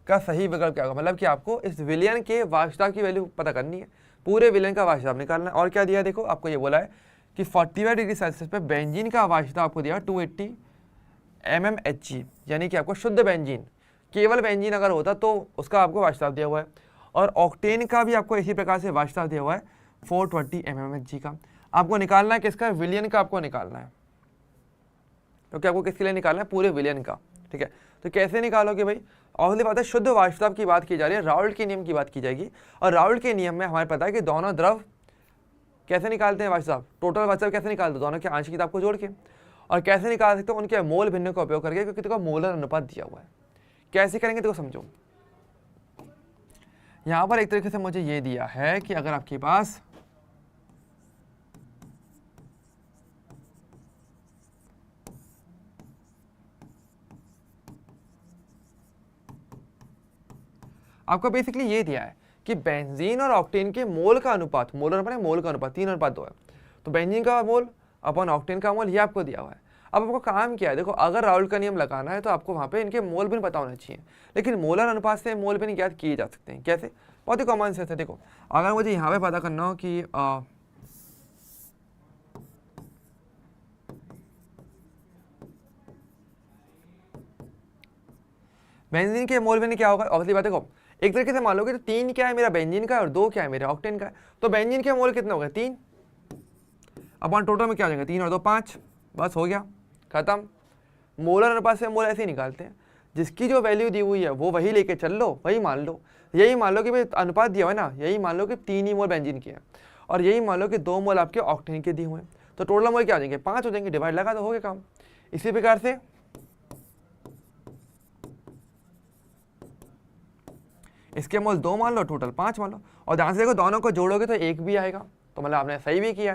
का सही विकल्प क्या होगा, मतलब कि आपको इस विलयन के वाष्पदाब की वैल्यू पता करनी है, पूरे विलयन का वाष्पदाब निकालना है। और क्या दिया है, देखो आपको ये बोला है कि 45 डिग्री सेल्सियस पे बेंजीन का वाष्पदाब आपको दिया 280 mmHg, यानी कि आपको शुद्ध बेंजीन, केवल बेंजीन अगर होता तो उसका आपको वाष्पदाब दिया हुआ है, और ऑक्टेन का भी आपको इसी प्रकार से वाष्पदाब दिया हुआ है 420 mmHg का। आपको निकालना है किसका, विलयन का आपको निकालना है, क्योंकि आपको किसके लिए निकालना है, पूरे विलयन का, ठीक है। तो कैसे निकालोगे भाई, ऑब्वियसली बात है शुद्ध वाष्पदाब की बात की जा रही है, राउल्ट के नियम की बात की जाएगी, और राउल्ट के नियम में हमें पता है कि दोनों द्रव कैसे निकालते हैं वाष्पदाब, टोटल वाष्पदाब कैसे निकालते हैं, दोनों के आंशिक दाब को जोड़ के, और कैसे निकाल सकते हो, उनके मोल भिन्न का उपयोग करके, क्योंकि देखो मोलर अनुपात दिया हुआ है। कैसे करेंगे देखो समझो। यहां पर एक तरीके से मुझे ये दिया है कि अगर आपके पास आपको बेसिकली ये दिया है कि बेंजीन और ऑक्टेन के मोल का अनुपात, मोलर अनुपात मोल का अनुपात 3:2 है। तो बेंजीन का मोल अपन ऑक्टेन का मोल ये आपको दिया हुआ है। अब आपको काम क्या है, देखो अगर राउल्ट का नियम लगाना है तो आपको वहाँ पे इनके मोल भी पता होना चाहिए, लेकिन मोलर अनुपात से मोल भी ज्ञात किए जा सकते हैं। कैसे? बहुत ही कॉमन सेंस है। देखो अगर मुझे यहाँ पे पता करना हो कि बेंजीन के मोल में क्या होगा, ऑब्वियसली बात देखो एक तरीके से मान लो कि तो 3 क्या है मेरा बेंजीन का और 2 क्या है मेरा ऑक्टेन का है। तो बेंजीन के मोल कितने हो गए 3, अपन टोटल में क्या हो जाएगा 3 और 2 5, बस हो गया खत्म। मोलर अनुपात से मोल ऐसे ही निकालते हैं, जिसकी जो वैल्यू दी हुई है वो वही लेके चल लो, वही मान लो। यही मान लो कि भाई अनुपात दिया हुआ है ना, यही मान लो कि 3 ही मोल बेंजीन के हैं और यही मान लो कि 2 मोल आपके ऑक्टेन के दिए हुए हैं। तो टोटल मोल क्या हो जाएंगे 5 हो जाएंगे, डिवाइड लगा तो हो गया काम। इसी प्रकार से इसके मोल 2 मान लो, टोटल 5 मान लो, और ध्यान से देखो दोनों को जोड़ोगे तो 1 भी आएगा, तो मतलब आपने सही भी किया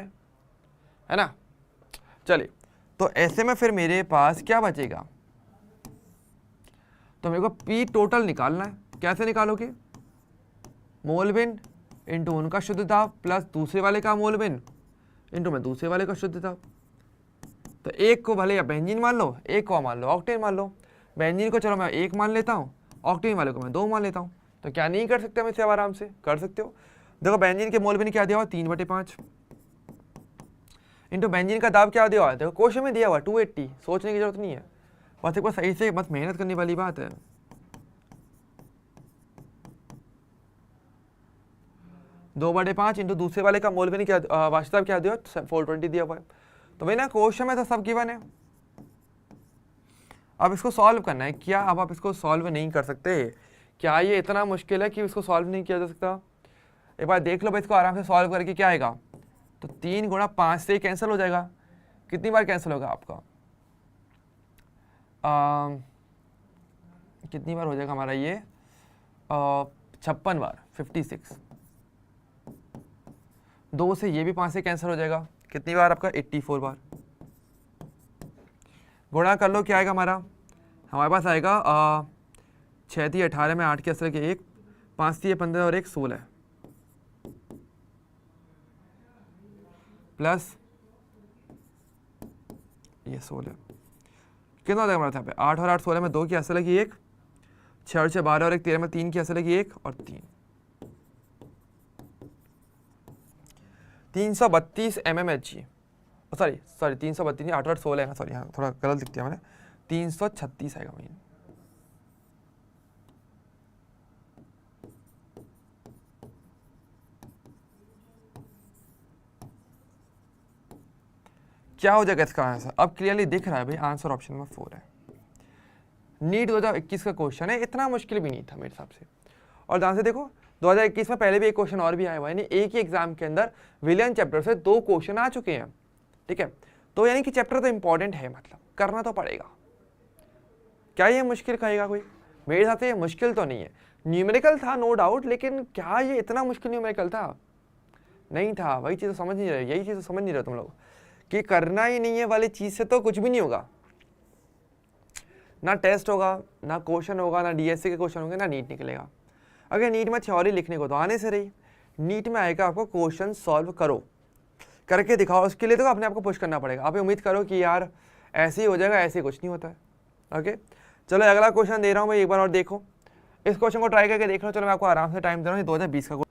है ना। चलिए तो ऐसे में फिर मेरे पास क्या बचेगा, तो मेरे को पी टोटल निकालना है। कैसे निकालोगे, मोल बिन इंटू उनका शुद्ध दाब प्लस दूसरे वाले का मोल बिन इंटू में दूसरे वाले का शुद्ध दाब। तो एक को भले या बेंजीन मान लो, एक को मान लो ऑक्टेन मान लो। बेंजीन को चलो मैं 1 मान लेता हूँ, ऑक्टेन वाले को मैं 2 मान लेता हूँ। तो क्या नहीं कर सकते हम इसे, आराम से कर सकते हो। देखो बेंजीन के मोल बिन क्या दिया हुआ 3/5 इंटू बेंजीन का दाब क्या दिया हुआ है, देखो क्वेश्चन में दिया हुआ 280, सोचने की जरूरत नहीं है, बस एक बार सही से बस मेहनत करने वाली बात है। 2/5 इंटू दूसरे वाले का मोल बिन क्या वास्तव क्या दिया 420 दिया हुआ है। तो भाई ना क्वेश्चन में तो सब गिवन है, अब इसको सॉल्व करना है। क्या अब आप इसको सॉल्व नहीं कर सकते? क्या ये इतना मुश्किल है कि इसको सॉल्व नहीं किया जा सकता? एक बार देख लो भाई, इसको आराम से सॉल्व करके क्या आएगा, तो 3 गुणा 5 से कैंसिल हो जाएगा। कितनी बार कैंसिल होगा आपका, कितनी बार हो जाएगा हमारा ये 56 बार 56। 2 से ये भी 5 से कैंसिल हो जाएगा, कितनी बार आपका 84 बार। गुणा कर लो क्या आएगा हमारे पास आएगा 6 थी 18 में 8 के असर के 1, 5 थी 15 और 1 16 प्लस ये 16 कितना हो जाएगा हमारे यहाँ पे 8 और 8 16 में 2 की असर लगी 1, 6 और 6 12 और 1 13 में 3 की असर लगी 1 और 3, 332 mmHg, सॉरी 332 8 और 16 है, सॉरी हाँ थोड़ा गलत लिख दिया मैंने, 336 आएगा मेन। क्या हो जाएगा इसका आंसर, अब क्लियरली दिख रहा है भाई, आंसर ऑप्शन नंबर 4 है। नीट 2021 का क्वेश्चन है, इतना मुश्किल भी नहीं था मेरे हिसाब से। और ध्यान से देखो 2021 में पहले भी एक क्वेश्चन और भी आया हुआ है, यानी एक ही एग्जाम के अंदर विलियन चैप्टर से 2 क्वेश्चन आ चुके हैं, ठीक है। तो यानी कि चैप्टर तो इंपॉर्टेंट है, मतलब करना तो पड़ेगा। क्या ये मुश्किल कहेगा कोई? मेरे हिसाब से ये मुश्किल तो नहीं है, न्यूमेरिकल था नो डाउट, लेकिन क्या ये इतना मुश्किल न्यूमेरिकल था? नहीं था। वही चीज़ समझ नहीं रहे, यही चीज़ समझ नहीं रहे तुम लोग, कि करना ही नहीं है वाली चीज़ से तो कुछ भी नहीं होगा। ना टेस्ट होगा, ना क्वेश्चन होगा, ना डीएससी के क्वेश्चन होंगे, ना नीट निकलेगा। अगर नीट में थ्योरी लिखने को तो आने से रही, नीट में आएगा आपको क्वेश्चन सॉल्व करो, करके दिखाओ। उसके लिए तो अपने आप को पुश करना पड़ेगा। आप ये उम्मीद करो कि यार ऐसे ही हो जाएगा, ऐसे कुछ नहीं होता है। ओके चलो अगला क्वेश्चन दे रहा हूँ भाई, एक बार और देखो, इस क्वेश्चन को ट्राई करके देख लो। चलो मैं आपको आराम से टाइम दे रहा हूँ, 2020 का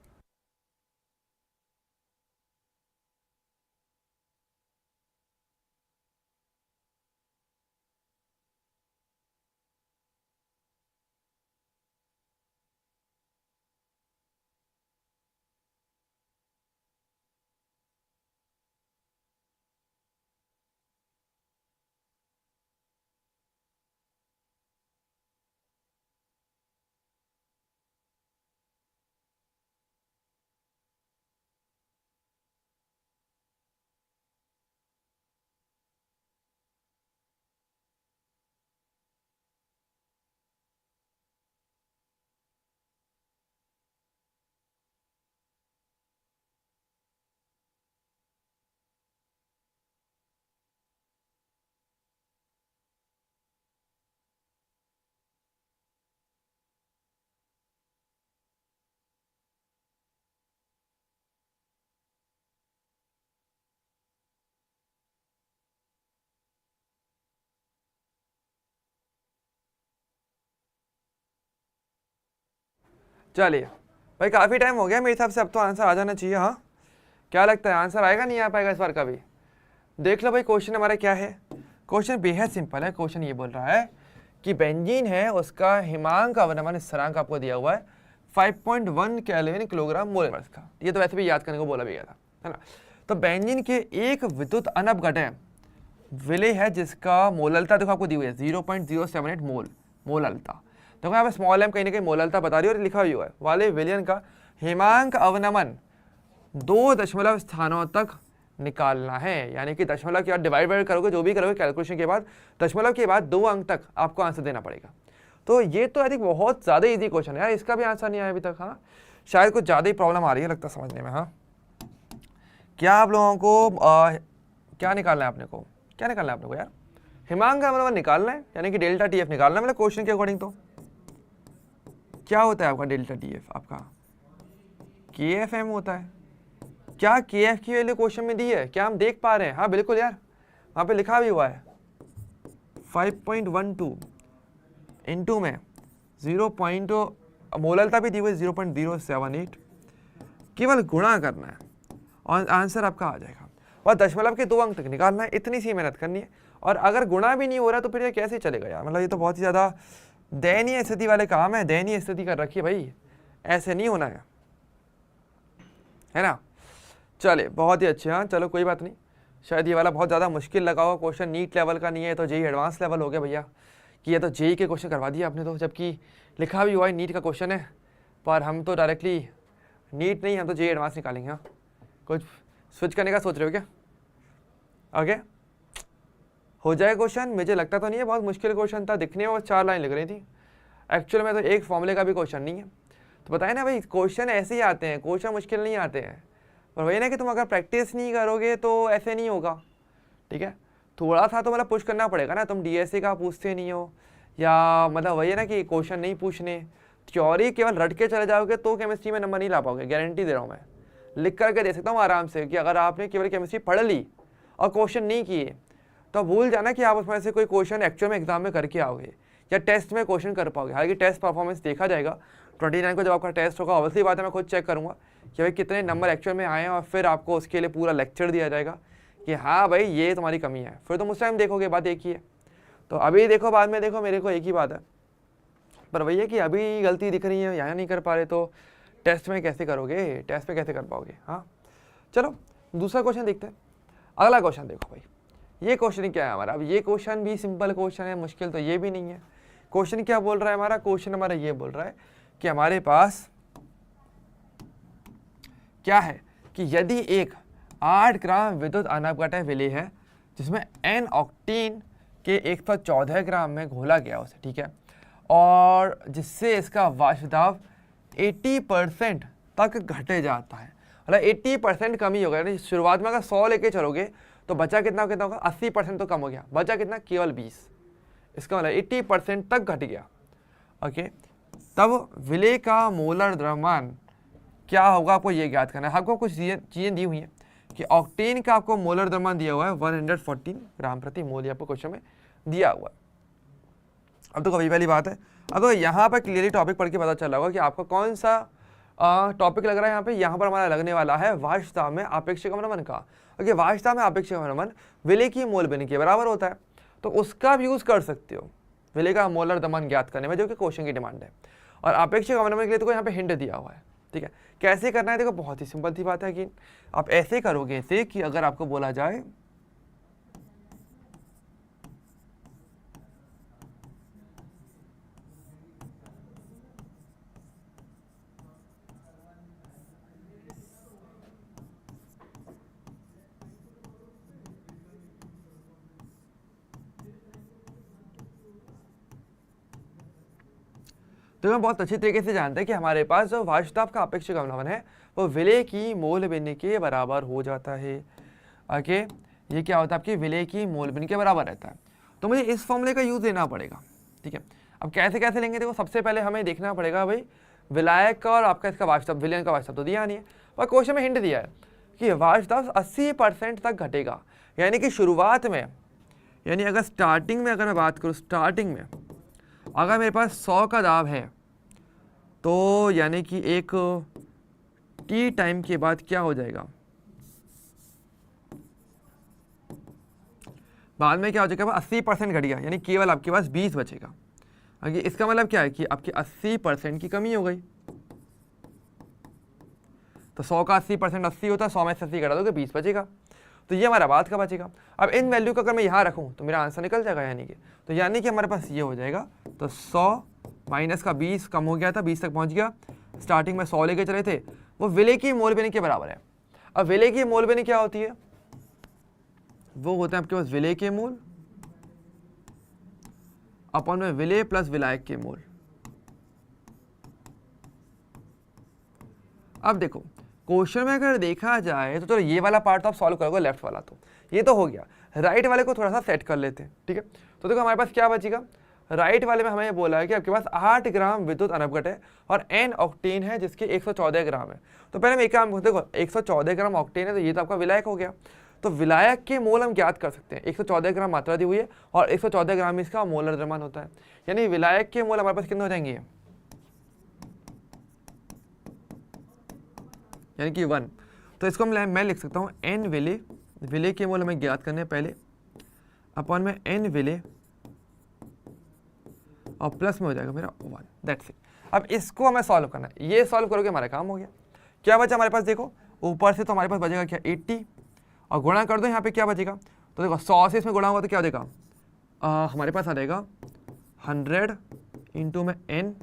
चलिए भाई, काफ़ी टाइम हो गया मेरे हिसाब से, अब तो आंसर आ जाना चाहिए। हाँ, क्या लगता है आंसर आएगा नहीं आ पाएगा इस बार कभी? देख लो भाई, क्वेश्चन हमारा क्या है। क्वेश्चन बेहद सिंपल है। क्वेश्चन ये बोल रहा है कि बेंजीन है, उसका हिमांक अवनमन स्थिरांक आपको दिया हुआ है 5.1 केल्विन किलोग्राम मोल का। ये तो वैसे भी याद करने को बोला भी गया था, है ना। तो बेंजीन के एक विद्युत अनपघटन विलेय है जिसका मोललता देखो आपको दी हुई है 0.078 मोललता। देखो यहाँ पे स्मॉल एम कहीं ना कहीं मोललता बता रही है और लिखा हुआ है वाले विलयन का हिमांक अवनमन 2 दशमलव स्थानों तक निकालना है। यानी कि दशमलव के बाद डिवाइड करोगे, जो भी करोगे कैलकुलेशन के बाद दशमलव के बाद 2 अंक तक आपको आंसर देना पड़ेगा। तो ये तो आई थिंक बहुत ज़्यादा इजी क्वेश्चन है यार, इसका भी आंसर नहीं आया अभी तक। हाँ, शायद कुछ ज़्यादा ही प्रॉब्लम आ रही है लगता समझने में। हाँ, क्या आप लोगों को क्या निकालना है अपने को? क्या निकालना है अपने को यार? हिमांक अवनमन निकालना है, यानी कि डेल्टा टी एफ निकालना है। मतलब क्वेश्चन के अकॉर्डिंग तो क्या होता है आपका डेल्टा टी एफ? आपका के एफ एम होता है। क्या के एफ की वैल्यू क्वेश्चन में दी है? क्या हम देख पा रहे हैं? हाँ बिल्कुल यार, वहाँ पे लिखा भी हुआ है 5.12 इंटू में 0. मोललता भी दी हुई 0.078, केवल गुणा करना है और आंसर आपका आ जाएगा। और दशमलव के 2 अंक तक निकालना है, इतनी सी मेहनत करनी है। और अगर गुणा भी नहीं हो रहा तो फिर ये कैसे चलेगा यार? मतलब ये तो बहुत ही ज़्यादा दयनीय स्थिति वाले काम है। दयनीय स्थिति कर रखी है भाई, ऐसे नहीं होना है ना। चले बहुत ही अच्छे। हाँ चलो कोई बात नहीं, शायद ये वाला बहुत ज़्यादा मुश्किल लगा हुआ क्वेश्चन, नीट लेवल का नहीं है तो जेई एडवांस लेवल हो गया भैया, कि ये तो जेई के क्वेश्चन करवा दिया आपने तो, जबकि लिखा भी हुआ है नीट का क्वेश्चन है। पर हम तो डायरेक्टली नीट नहीं, हम तो जेई एडवांस निकालेंगे। हाँ, कुछ स्विच करने का सोच रहे हो क्या? ओके, हो जाए क्वेश्चन। मुझे लगता तो नहीं है, बहुत मुश्किल क्वेश्चन था, दिखने में 4 लाइन लग रही थी, एक्चुअल में तो एक फॉर्मूले का भी क्वेश्चन नहीं है। तो बताए ना भाई, क्वेश्चन ऐसे ही आते हैं, क्वेश्चन मुश्किल नहीं आते हैं। पर वही ना कि तुम अगर प्रैक्टिस नहीं करोगे तो ऐसे नहीं होगा, ठीक है। थोड़ा सा तो मतलब पुश करना पड़ेगा ना। तुम डीएससी का पूछते नहीं हो, या मतलब वही है ना कि क्वेश्चन नहीं पूछने, थ्योरी केवल रट के चले जाओगे तो केमिस्ट्री में नंबर नहीं ला पाओगे, गारंटी दे रहा हूँ मैं। लिख करके दे सकता हूँ आराम से कि अगर आपने केवल केमिस्ट्री पढ़ ली और क्वेश्चन नहीं किए तो भूल जाना कि आप उसमें से कोई क्वेश्चन एक्चुअल में एग्जाम में करके आओगे या टेस्ट में क्वेश्चन कर पाओगे। हालांकि टेस्ट परफॉर्मेंस देखा जाएगा 29 को, जब आपका टेस्ट होगा ऑब्वियसली बात है मैं खुद चेक करूँगा कि भाई कितने नंबर एक्चुअल में आए हैं, और फिर आपको उसके लिए पूरा लेक्चर दिया जाएगा कि हाँ भाई ये तुम्हारी कमी है। फिर तुम उस टाइम देखोगे, बात एक ही है। तो अभी देखो, बाद में देखो, मेरे को एक ही बात है। पर वही है कि अभी गलती दिख रही है, यहाँ नहीं कर पा रहे, तो टेस्ट में कैसे करोगे? टेस्ट में कैसे कर पाओगे? हाँ चलो दूसरा क्वेश्चन देखते हैं। अगला क्वेश्चन देखो भाई, ये क्वेश्चन क्या है हमारा? अब ये क्वेश्चन भी सिंपल क्वेश्चन है, मुश्किल तो ये भी नहीं है। क्वेश्चन क्या बोल रहा है हमारा? क्वेश्चन हमारा ये बोल रहा है कि हमारे पास क्या है कि यदि एक 8 ग्राम विद्युत अनपघटन विलेय है जिसमें n ऑक्टेन के 114 ग्राम में घोला गया उसे, ठीक है, और जिससे इसका वाष्प दाब 80% तक घटे जाता है। मतलब 80% कमी हो गया। यानी शुरुआत में अगर 100 लेके चलोगे तो बचा कितना होगा? 80% तो कम हो गया, बचा कितना? केवल 20। इसका मतलब 80% तक घट गया। ओके, तब विलेय का मोलर द्रव्यमान क्या होगा? आपको ये ज्ञात करना है। आपको कुछ चीज़ें दी हुई हैं कि ऑक्टेन का आपको मोलर द्रव्यमान दिया हुआ है 114 ग्राम प्रति मोल, ये आपको क्वेश्चन में दिया हुआ है। अब तो कभी पहली बात है, अब तो यहाँ पर क्लियरली टॉपिक पढ़ के पता चल रहा होगा कि आपको कौन सा टॉपिक लग रहा है। यहाँ पर हमारा लगने वाला है वाष्प दाब में आपेक्षिक अवनमन का। ओके, वाष्प दाब में आपेक्षिक अवनमन विलेय की मोल बिंदु के बराबर होता है, तो उसका भी यूज़ कर सकते हो विलेय का मोलर द्रव्यमान ज्ञात करने में, जो कि क्वेश्चन की डिमांड है। और आपेक्षिक अवनमन के लिए तो यहाँ पे हिंट दिया हुआ है, ठीक है। कैसे करना है? देखो बहुत ही सिंपल सी बात है कि आप ऐसे करोगे ऐसे कि अगर आपको बोला जाए तो हम बहुत अच्छी तरीके से जानते हैं कि हमारे पास जो वाष्प दाब का आपेक्षिक अवनमन है वो विलेय की मोल बिंदु के बराबर हो जाता है। ओके, ये क्या होता है? आपकी विलेय की मोल बिंदु के बराबर रहता है। तो मुझे इस फॉर्मूले का यूज लेना पड़ेगा, ठीक है। अब कैसे कैसे लेंगे? देखो सबसे पहले हमें देखना पड़ेगा भाई विलायक का और आपका इसका वाष्प दाब, विलयन का वाष्प दाब तो दिया नहीं है, और क्वेश्चन में हिंट दिया है कि वाष्प दाब 80% तक घटेगा। यानी कि शुरुआत में, यानी अगर स्टार्टिंग में अगर मैं बात करूँ, स्टार्टिंग में अगर मेरे पास 100 का दाब है तो यानी कि एक टी टाइम के बाद क्या हो जाएगा, बाद में क्या हो जाएगा, 80% घट गया, यानी केवल आपके पास 20 बचेगा। आगे इसका मतलब क्या है कि आपकी 80% की कमी हो गई। तो 100 का 80% 80 होता है, 100 में से 80 घटा दोगे 20 बचेगा। तो ये हमारा बाद का बचेगा। अब इन वैल्यू को अगर मैं यहाँ रखूँ तो मेरा आंसर निकल जाएगा, यानी कि हमारे पास ये हो जाएगा। तो 100 माइनस का 20 कम हो गया था, 20 तक पहुँच गया। स्टार्टिंग में 100 लेके चले थे, वो विले की मोल बेनी के बराबर है। अब विले की मोल बेनी क्या होती है, वो होता है आपके पास विले के मोल अपॉन में विले प्लस विलायक के मोल। अब देखो क्वेश्चन में अगर देखा जाए तो ये वाला पार्ट तो आप सॉल्व करोगे, लेफ्ट वाला तो ये तो हो गया। राइट वाले को थोड़ा सा सेट कर लेते हैं, ठीक है। तो देखो हमारे पास क्या बचेगा, राइट वाले में हमें बोला है कि आपके पास 8 ग्राम विद्युत अनपघट है और n ऑक्टेन है जिसके 114 ग्राम है। तो पहले हम एक काम देखो, 114 ग्राम ऑक्टेन है तो ये तो आपका विलायक हो गया। तो विलायक के मोल हम ज्ञात कर सकते हैं, 114 ग्राम मात्रा दी हुई है और 114 ग्राम इसका मोलर द्रव्यमान होता है, यानी विलायक के मोल हमारे पास कितने हो जाएंगे, यानी कि 1। तो इसको मैं लिख सकता हूँ n विले, विले के मोल हमें ज्ञात करने हैं पहले, अपॉन में n विले और प्लस में हो जाएगा मेरा 1, दैट्स इट। अब इसको हमें सॉल्व करना है, ये सॉल्व करोगे हमारा काम हो गया। क्या बचा हमारे पास, देखो ऊपर से तो हमारे पास बचेगा क्या 80 और गुणा कर दो यहाँ पे क्या बचेगा। तो देखो 100 से इसमें गुणा हुआ तो क्या हो जाएगा, हमारे पास आ जाएगा 100 इंटू में n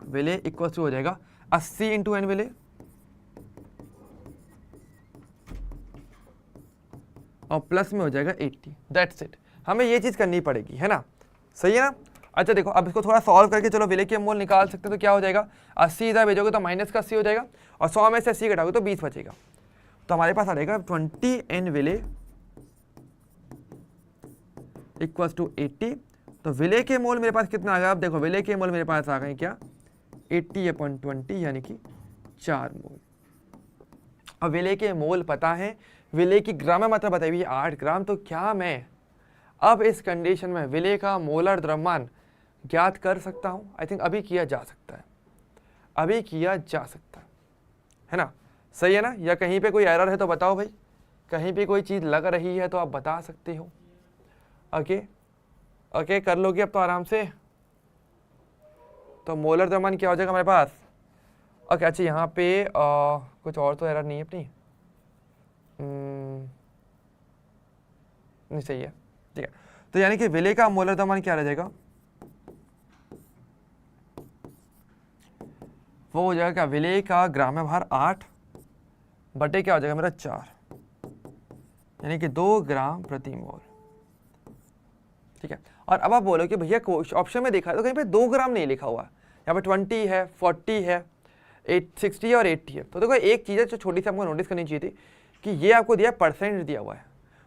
विले इक्वल टू हो जाएगा 80 इंटू n विले और प्लस में हो जाएगा 80, दैट्स इट। हमें ये चीज़ करनी पड़ेगी, है ना, सही है ना। अच्छा देखो अब इसको थोड़ा सॉल्व करके चलो विले के मोल निकाल सकते हैं। तो क्या हो जाएगा, 80 इधर भेजोगे तो माइनस का 80 हो जाएगा और 100 में से 80 घटाओगे तो 20 बचेगा। तो हमारे पास आ जाएगा 20 n विले इक्वल्स टू 80। तो विले के मोल मेरे पास कितना आ गया, अब देखो विले के मोल मेरे पास आ गए क्या 80/20 यानी कि 4 मोल। अब विले के मोल पता है, विले की ग्राम में मात्रा बताई हुई है 8 ग्राम। तो क्या मैं अब इस कंडीशन में विले का मोलर द्रव्यमान ज्ञात कर सकता हूं, आई थिंक अभी किया जा सकता है, अभी किया जा सकता है ना, सही है ना। या कहीं पे कोई एरर है तो बताओ भाई, कहीं पे कोई चीज़ लग रही है तो आप बता सकते हो। ओके ओके कर लोगे अब तो आराम से। तो मोलर द्रव्यमान क्या हो जाएगा हमारे पास, ओके अच्छा यहाँ पे कुछ और तो एरर नहीं है अपनी, नहीं सही है, ठीक है। तो यानी कि विले का मोलर द्रव्यमान क्या रह जाएगा, वो हो जाएगा क्या, विले का ग्राम में भार 8 बटे क्या हो जाएगा मेरा 4, यानी कि 2 ग्राम प्रति मोल, ठीक है। और अब आप बोलो कि भैया ऑप्शन में देखा है तो कहीं पे 2 ग्राम नहीं लिखा हुआ है, यहाँ पे 20 है, 40 है, 60 और 80 है। तो देखो एक चीज़ है जो छोटी सी आपको नोटिस करनी चाहिए थी कि ये आपको दिया परसेंट दिया हुआ है,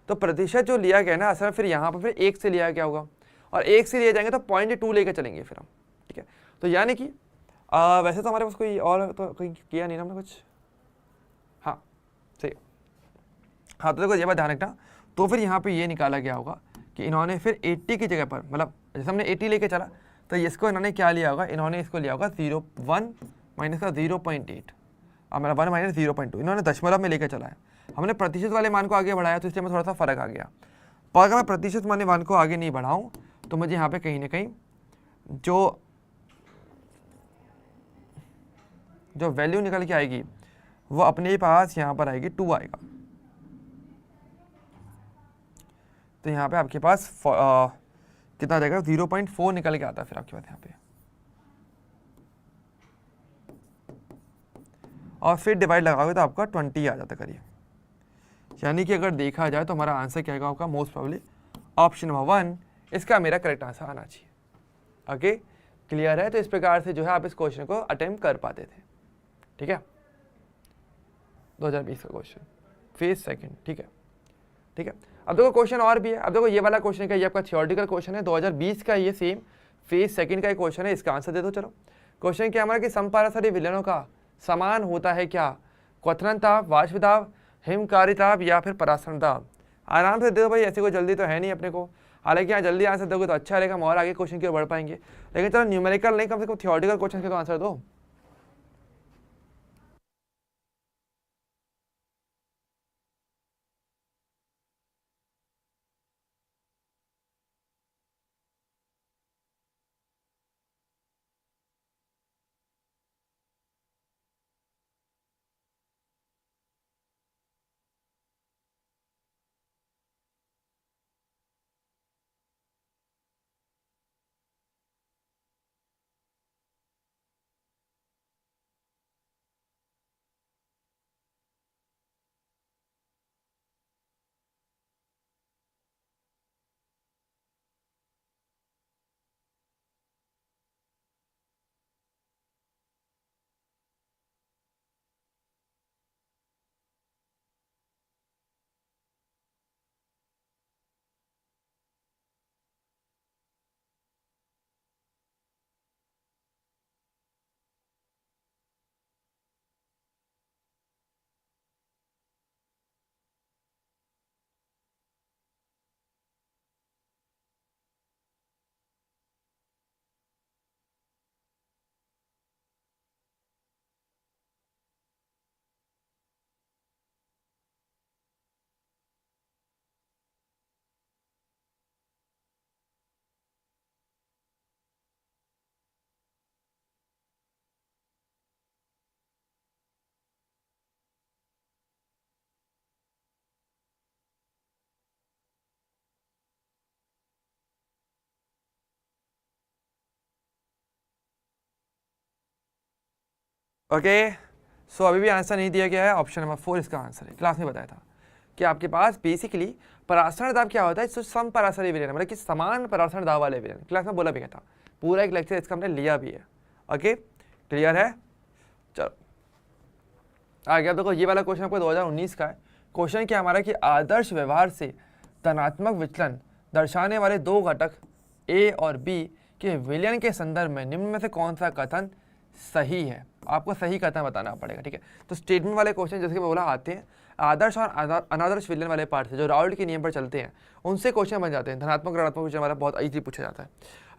तो प्रतिशत जो लिया गया ना असल में फिर यहाँ पर फिर 1 से लिया गया होगा और 1 से लिए जाएंगे तो 0.2 लेकर चलेंगे फिर हम, ठीक है। तो यानी कि वैसे तो हमारे पास कोई और तो कोई किया नहीं ना हमने कुछ, हाँ सही, हाँ। तो देखो ये बात ध्यान रखना। तो फिर यहाँ पे ये निकाला गया होगा कि इन्होंने फिर 80 की जगह पर, मतलब जैसे हमने 80 लेके चला तो इसको इन्होंने क्या लिया होगा, इन्होंने इसको लिया होगा 0.1 माइनस का 0.8 और मेरा 1 माइनस 0.2, इन्होंने दशमलव में लेकर चला है। हमने प्रतिशत वाले मान को आगे बढ़ाया तो इसलिए में थोड़ा सा फर्क आ गया। पर अगर मैं प्रतिशत वाले मान को आगे नहीं बढ़ाऊँ तो मुझे यहाँ पे कहीं ना कहीं जो वैल्यू निकल के आएगी वो अपने पास यहाँ पर आएगी 2 आएगा। तो यहाँ पे आपके पास कितना आ जाएगा, 0.4 निकल के आता है फिर आपके पास यहाँ पे, और फिर डिवाइड लगाओगे तो आपका 20 आ जाता करिए। यानी कि अगर देखा जाए तो हमारा आंसर क्या आएगा आपका, मोस्ट प्रोबेबली ऑप्शन नंबर 1 इसका मेरा करेक्ट आंसर आना चाहिए। ओके क्लियर है। तो इस प्रकार से जो है आप इस क्वेश्चन को अटेम्प्ट कर पाते थे, ठीक है। 2020 का क्वेश्चन फेज सेकंड, ठीक है ठीक है। अब देखो क्वेश्चन और भी है। अब देखो ये वाला क्वेश्चन का ये आपका थियोरेटिकल क्वेश्चन है, 2020 का ये सेम फेज सेकंड का एक क्वेश्चन है, इसका आंसर दे दो। चलो क्वेश्चन क्या हमारा कि समपाराशरी विलयनों का समान होता है क्या, क्वथन ताप, वाष्प दाब, हिमकारी ताप या फिर परासरण दाब। आराम से दे दो भाई, ऐसी कोई जल्दी तो है नहीं अपने को। हालांकि यहाँ जल्दी आंसर दोगे तो अच्छा रहेगा, हम और आगे क्वेश्चन की ओर बढ़ पाएंगे। लेकिन चलो न्यूमेरिकल नहीं, कम से कम थियोरेटिकल क्वेश्चन के तो आंसर दो। ओके, सो अभी भी आंसर नहीं दिया गया है, ऑप्शन नंबर 4 इसका आंसर है। क्लास में बताया था कि आपके पास बेसिकली परासरण दाब क्या होता है, तो सम परासरी विलयन, मतलब कि समान परासरण दाब वाले विलयन। क्लास में बोला भी गया था, पूरा एक लेक्चर इसका हमने लिया भी है। ओके, क्लियर है? चलो आगे अब देखो, ये वाला क्वेश्चन आपको 2019 का है। क्वेश्चन क्या हमारा कि आदर्श व्यवहार से धनात्मक विचलन दर्शाने वाले दो घटक ए और बी के विलयन के संदर्भ में निम्न में से कौन सा कथन सही है? आपको सही कथन बताना पड़ेगा, ठीक है। तो स्टेटमेंट वाले क्वेश्चन जैसे कि मैं बोला आते हैं आदर्श और अनादर्श विलयन वाले पार्ट से, जो राउल्ट के नियम पर चलते हैं, उनसे क्वेश्चन बन जाते हैं। धनात्मक ऋणात्मक विचलन वाला बहुत इजी पूछा जाता है।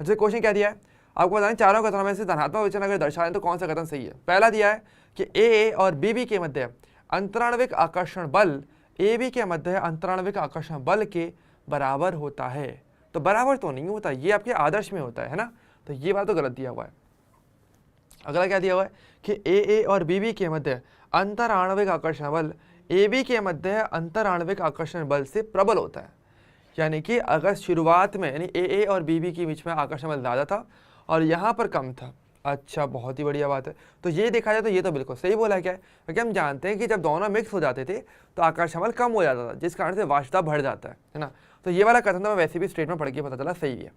अच्छा, क्वेश्चन क्या दिया है आपको बताएं, चारों कथनों में से धनात्मक विचलन अगर दर्शाएं तो कौन सा कथन सही है? पहला दिया है कि ए और बी के मध्य अंतराण्विक आकर्षण बल ए बी के मध्य अंतराण्विक आकर्षण बल के बराबर होता है। तो बराबर तो नहीं होता, ये आपके आदर्श में होता है ना, तो ये बात तो गलत दिया हुआ है। अगला क्या दिया हुआ है कि ए और बी के मध्य अंतराण्विक आकर्षण बल ए बी के मध्य अंतराण्विक आकर्षण बल से प्रबल होता है। यानी कि अगर शुरुआत में यानी ए और बी के बीच में आकर्षण बल ज़्यादा था और यहाँ पर कम था। अच्छा, बहुत ही बढ़िया बात है। तो ये देखा जाए तो ये तो बिल्कुल सही बोला है। क्या है? क्योंकि हम जानते हैं कि जब दोनों मिक्स हो जाते थे तो आकर्षण बल कम हो जाता था, जिस कारण से वाष्पता बढ़ जाता है ना। तो ये वाला कथन तो मैं वैसे भी स्टेटमेंट पढ़ के पता चला सही है।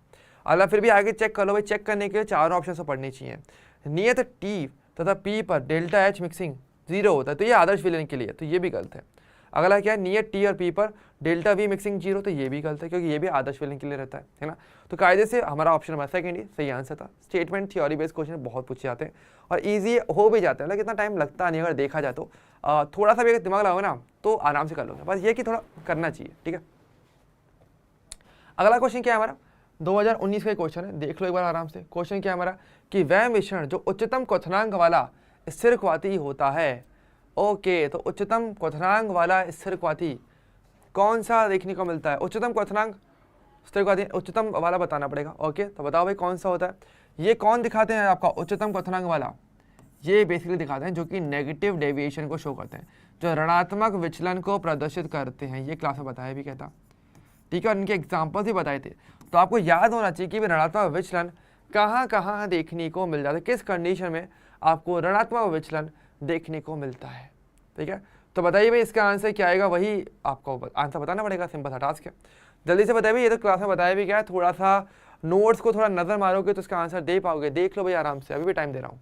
अगला फिर भी आगे चेक कर लो भाई, चेक करने के लिए चारों ऑप्शन से पढ़नी चाहिए। नियत टी तथा पी पर डेल्टा एच मिक्सिंग 0 होता है, तो ये आदर्श विलयन के लिए, तो ये भी गलत है। अगला क्या है, नियत टी और पी पर डेल्टा वी मिक्सिंग 0, तो ये भी गलत है, क्योंकि ये भी आदर्श विलयन के लिए रहता है ना। तो कायदे से हमारा ऑप्शन नंबर सेकंड ही सही आंसर था। स्टेटमेंट थ्योरी बेस्ड क्वेश्चन बहुत पूछे जाते हैं और ईजी हो भी जाते हैं, मतलब इतना टाइम लगता नहीं अगर देखा जाए तो। थोड़ा सा भी अगर दिमाग लगाओ ना तो आराम से कर लोगे, बस ये कि थोड़ा करना चाहिए, ठीक है। अगला क्वेश्चन क्या है हमारा, 2019 का क्वेश्चन है, देख लो एक बार आराम से। क्वेश्चन क्या है हमारा कि वह मिश्रण जो उच्चतम क्वथनांक वाला स्थिरक्वाती होता है। ओके, तो उच्चतम क्वथनांक वाला स्थिरक्वाती कौन सा देखने को मिलता है? उच्चतम क्वथनांक स्थिरक्वाती उच्चतम वाला बताना पड़ेगा। ओके, तो बताओ भाई कौन सा होता है? ये कौन दिखाते हैं आपका उच्चतम क्वथनांक वाला? ये बेसिकली दिखाते हैं जो कि नेगेटिव डेविएशन को शो करते हैं, जो ऋणात्मक विचलन को प्रदर्शित करते हैं। ये क्लास में बताया भी कहता, ठीक है, और इनके एग्जाम्पल्स भी बताए थे। तो आपको याद होना चाहिए कि ऋणात्मक विचलन कहाँ कहाँ देखने को मिल जाता है, किस कंडीशन में आपको ऋणात्मक विचलन देखने को मिलता है, ठीक है। तो बताइए भाई इसका आंसर क्या आएगा, वही आपको आंसर बताना पड़ेगा, सिंपल सा टास्क है। जल्दी से बताइए, ये तो क्लास में बताया भी क्या है, थोड़ा सा नोट्स को थोड़ा नजर मारोगे तो इसका आंसर दे पाओगे। देख लो भाई आराम से, अभी भी टाइम दे रहा हूँ।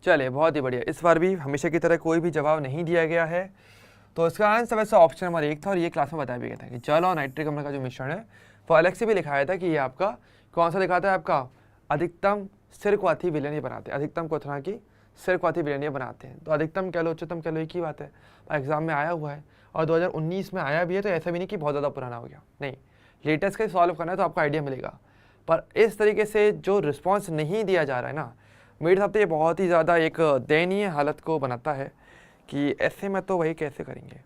चलिए बहुत ही बढ़िया, इस बार भी हमेशा की तरह कोई भी जवाब नहीं दिया गया है। तो इसका आंसर वैसे ऑप्शन नंबर 1 था और ये क्लास में बताया भी गया था कि जल और नाइट्रिक अम्ल का जो मिश्रण है वो अलग से भी लिखाया था कि ये आपका कौन सा दिखाता है, आपका अधिकतम स्थिरक्वाथी विलयन ये बनाते हैं, अधिकतम क्वथना की स्थिरक्वाथी विलयन ये बनाते हैं। तो अधिकतम कह लो उच्चतम कह लो एक ही बात है, एग्जाम में आया हुआ है और 2019 में आया भी है, तो ऐसा भी नहीं कि बहुत ज़्यादा पुराना हो गया, नहीं, लेटेस्ट का सॉल्व करना है तो आपको आइडिया मिलेगा। पर इस तरीके से जो रिस्पॉन्स नहीं दिया जा रहा है ना, मेरे हिसाब से ये बहुत ही ज़्यादा एक दयनीय हालत को बनाता है कि ऐसे में तो वही कैसे करेंगे।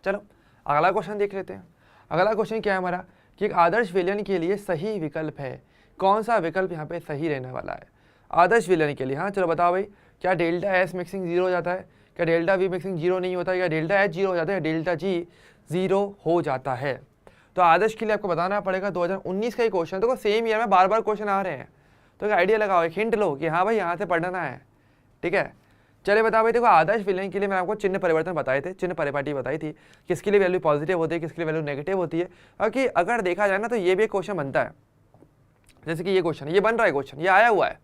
चलो अगला क्वेश्चन देख लेते हैं। अगला क्वेश्चन क्या है हमारा कि एक आदर्श विलयन के लिए सही विकल्प है, कौन सा विकल्प यहाँ पे सही रहने वाला है आदर्श विलयन के लिए। हाँ चलो बताओ भाई, क्या डेल्टा एस मिक्सिंग जीरो हो जाता है, क्या डेल्टा वी मिक्सिंग जीरो नहीं होता है, क्या डेल्टा एच जीरो हो जाता है, डेल्टा जी जीरो हो जाता है। तो आदर्श के लिए आपको बताना पड़ेगा 2019 का ही क्वेश्चन, देखो सेम ईयर में बार बार क्वेश्चन आ रहे हैं, तो एक आइडिया लगाओ, एक हिंट लो कि हाँ भाई यहाँ से पढ़ना है, ठीक है। चलिए बताओ भाई, देखो आदर्श विलयन के लिए मैंने आपको चिन्ह परिवर्तन बताए थे, चिन्ह परिपाटी बताई थी, किसके लिए वैल्यू पॉजिटिव होती है, किसके लिए वैल्यू नेगेटिव होती है। क्योंकि अगर देखा जाए ना तो ये भी एक क्वेश्चन बनता है, जैसे कि ये क्वेश्चन ये बन रहा है, क्वेश्चन ये आया हुआ है,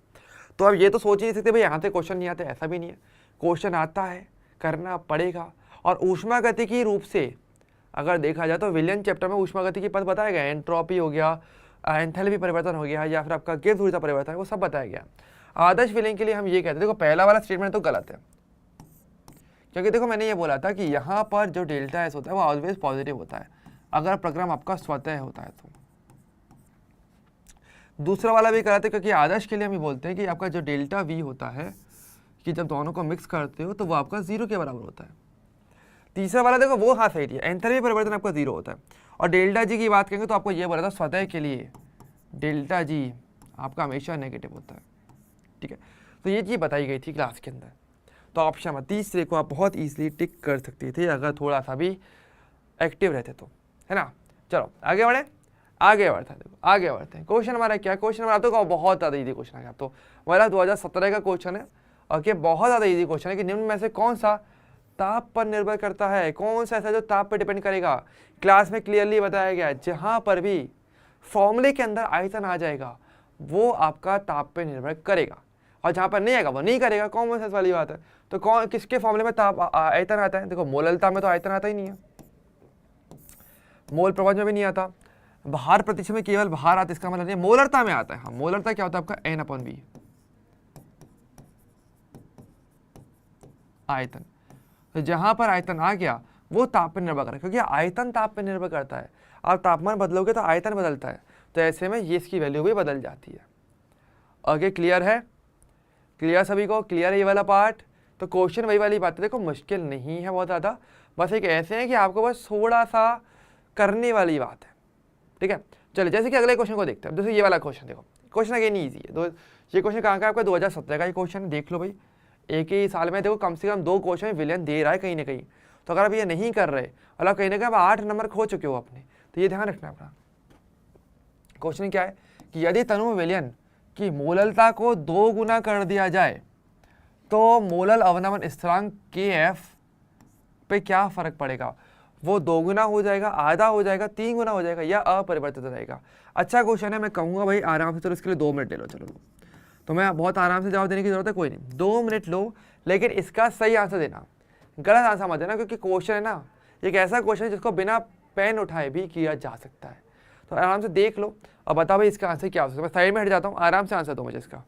तो अब ये तो सोच ही नहीं सकते भाई यहाँ से क्वेश्चन नहीं आते, ऐसा भी नहीं है, क्वेश्चन आता है, करना पड़ेगा। और ऊष्मागतिकी रूप से अगर देखा जाए तो विलियन चैप्टर में ऊष्मागतिकी पद बताया गया, एंट्रोपी हो गया, एंथैल्पी परिवर्तन हो गया, या फिर आपका गिब्स ऊर्जा परिवर्तन, वो सब बताया गया। आदर्श विलयन के लिए हम ये कहते हैं, देखो पहला वाला स्टेटमेंट तो गलत है, क्योंकि देखो मैंने ये बोला था कि यहाँ पर जो डेल्टा एस होता है वो ऑलवेज पॉजिटिव होता है अगर प्रोग्राम आपका स्वतः होता है तो। दूसरा वाला भी गलत है, क्योंकि आदर्श के लिए हम ये बोलते हैं कि आपका जो डेल्टा वी होता है कि जब दोनों को मिक्स करते हो तो वो आपका जीरो के बराबर होता है। तीसरा वाला देखो वो हाँ सही है, एंथैल्पी परिवर्तन आपका जीरो होता है। और डेल्टा जी की बात करेंगे तो आपको ये बोला था स्वतः के लिए डेल्टा जी आपका हमेशा नेगेटिव होता है, ठीक है। तो ये चीज़ बताई गई थी क्लास के अंदर। तो ऑप्शन नंबर तीसरे को आप बहुत ईजिली टिक कर सकते थे अगर थोड़ा सा भी एक्टिव रहते तो, है ना। चलो आगे बढ़े, आगे बढ़ते हैं, देखो आगे बढ़ते हैं। क्वेश्चन हमारा क्या, क्वेश्चन हमारा तो बहुत ज़्यादा इजी क्वेश्चन है, तो हमारा 2017 का क्वेश्चन है और क्या बहुत ज़्यादा इजी क्वेश्चन है कि निम्न में से कौन सा ताप पर निर्भर करता है, कौन सा ऐसा जो ताप पर डिपेंड करेगा। क्लास में क्लियरली बताया गया है जहाँ पर भी फॉर्मूले के अंदर आयतन आ जाएगा वो आपका ताप पे निर्भर करेगा, और जहाँ पर नहीं आएगा वो नहीं करेगा, कॉमन सेंस वाली बात है। तो कौन किसके फॉर्मूले में ताप आयतन आता है, देखो मोललता में तो आयतन आता ही नहीं है, मोल प्रपंच में भी नहीं आता, भार प्रतिशत में केवल भार आता, इसका मतलब नहीं, मोलरता में आता है। हाँ मोलरता क्या होता है आपका N/V आयतन। तो जहां पर आयतन आ गया वो ताप पर निर्भर करेगा, क्योंकि आयतन ताप पर निर्भर करता है, आप तापमान बदलोगे तो आयतन बदलता है, तो ऐसे में ये इसकी वैल्यू भी बदल जाती है। ओके क्लियर है, क्लियर सभी को, क्लियर है ये वाला पार्ट। तो क्वेश्चन वही वाली बात है, देखो मुश्किल नहीं है बहुत ज़्यादा, बस एक ऐसे है कि आपको बस थोड़ा सा करने वाली बात है, ठीक है। चलिए जैसे कि अगले क्वेश्चन को देखते हैं, जैसे ये वाला क्वेश्चन देखो, क्वेश्चन अगेन ईजी है। ये क्वेश्चन कहाँ का आपका 2017 का ही क्वेश्चन, देख लो भाई, एक ही साल में देखो कम से कम 2 क्वेश्चन विलियन दे रहा है कहीं ना कहीं। तो अगर आप ये नहीं कर रहे और आप कहीं ना कहीं आप 8 नंबर खो चुके हो अपने, तो ये ध्यान रखना अपना। क्वेश्चन क्या है कि यदि तनु विलयन की मोललता को 2 गुना कर दिया जाए तो मोलल अवनमन स्थिरांक KF पे क्या फर्क पड़ेगा, वो 2 गुना हो जाएगा, आधा हो जाएगा, 3 गुना हो जाएगा, या अपरिवर्तित रहेगा। अच्छा क्वेश्चन है, मैं कहूँगा भाई आराम से, चलो इसके लिए 2 मिनट ले लो, चलो तो मैं बहुत आराम से जवाब देने की जरूरत है, कोई नहीं 2 मिनट लो, लेकिन इसका सही आंसर देना, गलत आंसर मत देना, क्योंकि क्वेश्चन है ना एक ऐसा क्वेश्चन है जिसको बिना पेन उठाए भी किया जा सकता है। तो आराम से देख लो और बताओ भाई इसका आंसर क्या हो सकता है। मैं साइड में हट जाता हूँ, आराम से आंसर दो मुझे इसका।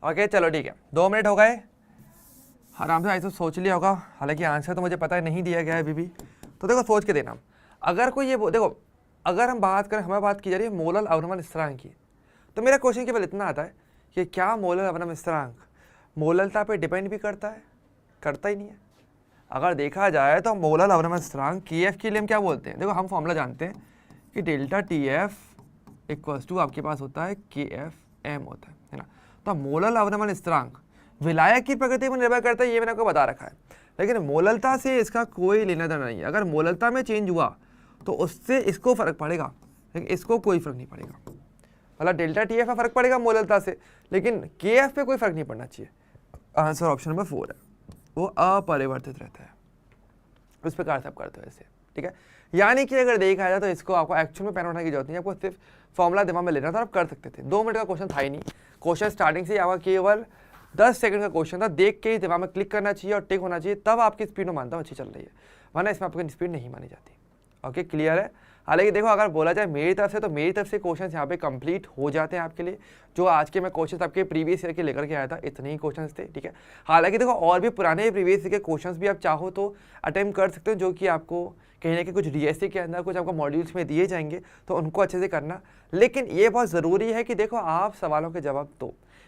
ओके चलो ठीक है, 2 मिनट हो गए, आराम से ऐसे सोच लिया होगा, हालांकि आंसर तो मुझे पता है नहीं दिया गया है अभी भी, तो देखो सोच के देना। अगर कोई ये देखो, अगर हम बात करें, हमें बात की जा रही है मोलल अवनमन स्थिरांक की, तो मेरा क्वेश्चन केवल इतना आता है कि क्या मोलल अवनमन स्थिरांक मोललता पे डिपेंड भी करता है? करता ही नहीं है। अगर देखा जाए तो मोलल अवनमन स्थिरांक KF के लिए हम क्या बोलते हैं, देखो हम फॉर्मूला जानते हैं कि डेल्टा TF इक्वल्स टू आपके पास होता है KFM होता है ना। तो मोलल अवनमन स्थिरांक विलायक की प्रकृति पर निर्भर करता है, ये मैंने आपको बता रखा है, लेकिन मोललता से इसका कोई लेना देना नहीं है। अगर मोललता में चेंज हुआ तो उससे इसको फर्क पड़ेगा, लेकिन इसको कोई फर्क नहीं पड़ेगा। मतलब डेल्टा TF में फर्क पड़ेगा मोललता से, लेकिन KF पे कोई फर्क नहीं पड़ना चाहिए। आंसर ऑप्शन नंबर 4 है, वो अपरिवर्तित रहता है। उस प्रकार से आप करते हो ऐसे, ठीक है। यानी कि अगर देखा जाए तो इसको आपको एक्चुअल में पेन उठाने की जरूरत नहीं है, आपको सिर्फ फॉर्मूला दिमाग में लेना था, आप कर सकते थे। 2 मिनट का क्वेश्चन था ही नहीं, क्वेश्चन स्टार्टिंग से आपका केवल 10 सेकंड का क्वेश्चन था, देख के ही दिमाग में क्लिक करना चाहिए और टिक होना चाहिए, तब आपकी स्पीड में मानता हूँ अच्छी चल रही है, वरना इसमें आपकी स्पीड नहीं मानी जाती। ओके क्लियर है। हालांकि देखो अगर बोला जाए मेरी तरफ से, तो मेरी तरफ से क्वेश्चंस यहाँ पे कंप्लीट हो जाते हैं आपके लिए। जो आज के मैं क्वेश्चंस आपके प्रीवियस ईयर के लेकर के आया था, इतने ही क्वेश्चंस थे, ठीक है। हालांकि देखो और भी पुराने प्रीवियस ईयर के क्वेश्चंस भी आप चाहो तो अटेम्प्ट कर सकते हो, जो कि आपको कहीं ना कहीं कुछ DSC के अंदर कुछ आपको मॉड्यूल्स में दिए जाएंगे, तो उनको अच्छे से करना। लेकिन ये बहुत ज़रूरी है कि देखो आप सवालों के जवाब दो,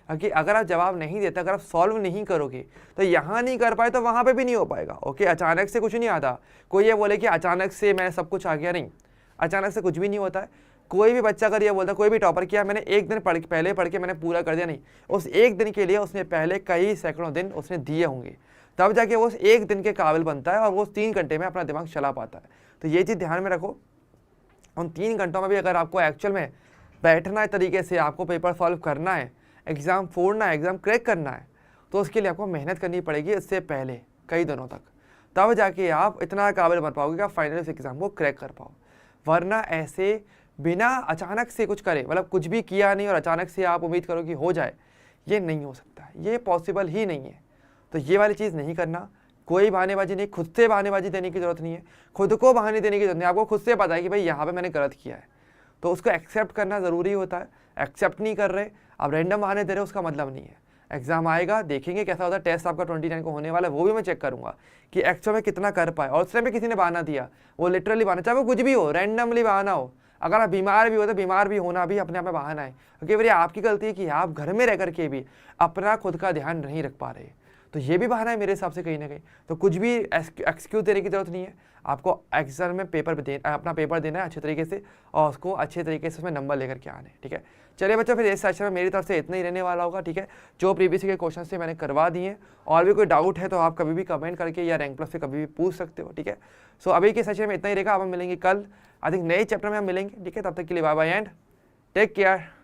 क्योंकि अगर आप जवाब नहीं देते, अगर आप सॉल्व नहीं करोगे तो यहाँ नहीं कर पाए तो वहाँ पे भी नहीं हो पाएगा। ओके अचानक से कुछ नहीं आता, कोई ये बोले कि अचानक से मैं सब कुछ आ गया, नहीं, अचानक से कुछ भी नहीं होता है। कोई भी बच्चा अगर ये बोलता है, कोई भी टॉपर किया मैंने एक दिन पहले पढ़ के मैंने पूरा कर दिया, नहीं, उस एक दिन के लिए उसने पहले कई सैकड़ों दिन उसने दिए होंगे, तब जाके वो उस एक दिन के काबिल बनता है और वो 3 घंटे में अपना दिमाग चला पाता है। तो ये चीज़ ध्यान में रखो, उन 3 घंटों में भी अगर आपको एक्चुअल में बैठना है तरीके से, आपको पेपर सॉल्व करना है, एग्ज़ाम फोड़ना है, एग्ज़ाम क्रैक करना है, तो उसके लिए आपको मेहनत करनी पड़ेगी इससे पहले कई दिनों तक, तब जाके आप इतना काबिल बन पाओगे कि आप फाइनल एग्ज़ाम को क्रैक कर पाओ। वरना ऐसे बिना अचानक से कुछ करे, मतलब कुछ भी किया नहीं और अचानक से आप उम्मीद करो कि हो जाए, ये नहीं हो सकता, ये पॉसिबल ही नहीं है। तो ये वाली चीज़ नहीं करना, कोई बहानेबाजी नहीं, खुद से बहानेबाजी देने की ज़रूरत नहीं है, खुद को बहाने देने की ज़रूरत नहीं। आपको खुद से पता है कि भाई यहाँ पे मैंने गलत किया है, तो उसको एक्सेप्ट करना ज़रूरी होता है। एक्सेप्ट नहीं कर रहे, आप रैंडम बहाने दे रहे हो, उसका मतलब नहीं है। एग्जाम आएगा, देखेंगे कैसा होता है, टेस्ट आपका 29 को होने वाला है, वो भी मैं चेक करूंगा कि एक्चुअल में कितना कर पाए। और उस टाइम पे किसी ने बहाना दिया, वो लिटरली बहाना, चाहे वो कुछ भी हो, रैंडमली बहाना हो, अगर आप बीमार भी हो तो बीमार भी होना भी अपने आप में बहाना है, क्योंकि फिर आपकी गलती है कि आप घर में रह करके भी अपना खुद का ध्यान नहीं रख पा रहे, तो ये भी बहाना है मेरे हिसाब से कहीं ना कहीं। तो कुछ भी एक्सक्यूज देने की जरूरत नहीं है, आपको एग्जाम में अपना पेपर देना है अच्छे तरीके से, और उसको अच्छे तरीके से उसमें नंबर लेकर के आने, ठीक है। चलिए बच्चों, फिर इस सेशन में मेरी तरफ से इतना ही रहने वाला होगा, ठीक है। जो प्रीवियस के क्वेश्चन से मैंने करवा दिए, और भी कोई डाउट है तो आप कभी भी कमेंट करके या रैंक प्लस से कभी भी पूछ सकते हो, ठीक है। सो अभी के सेशन में इतना ही रहेगा, अब हम मिलेंगे कल, आई थिंक नए चैप्टर में हम मिलेंगे, ठीक है। तब तक के लिए bye bye and take care.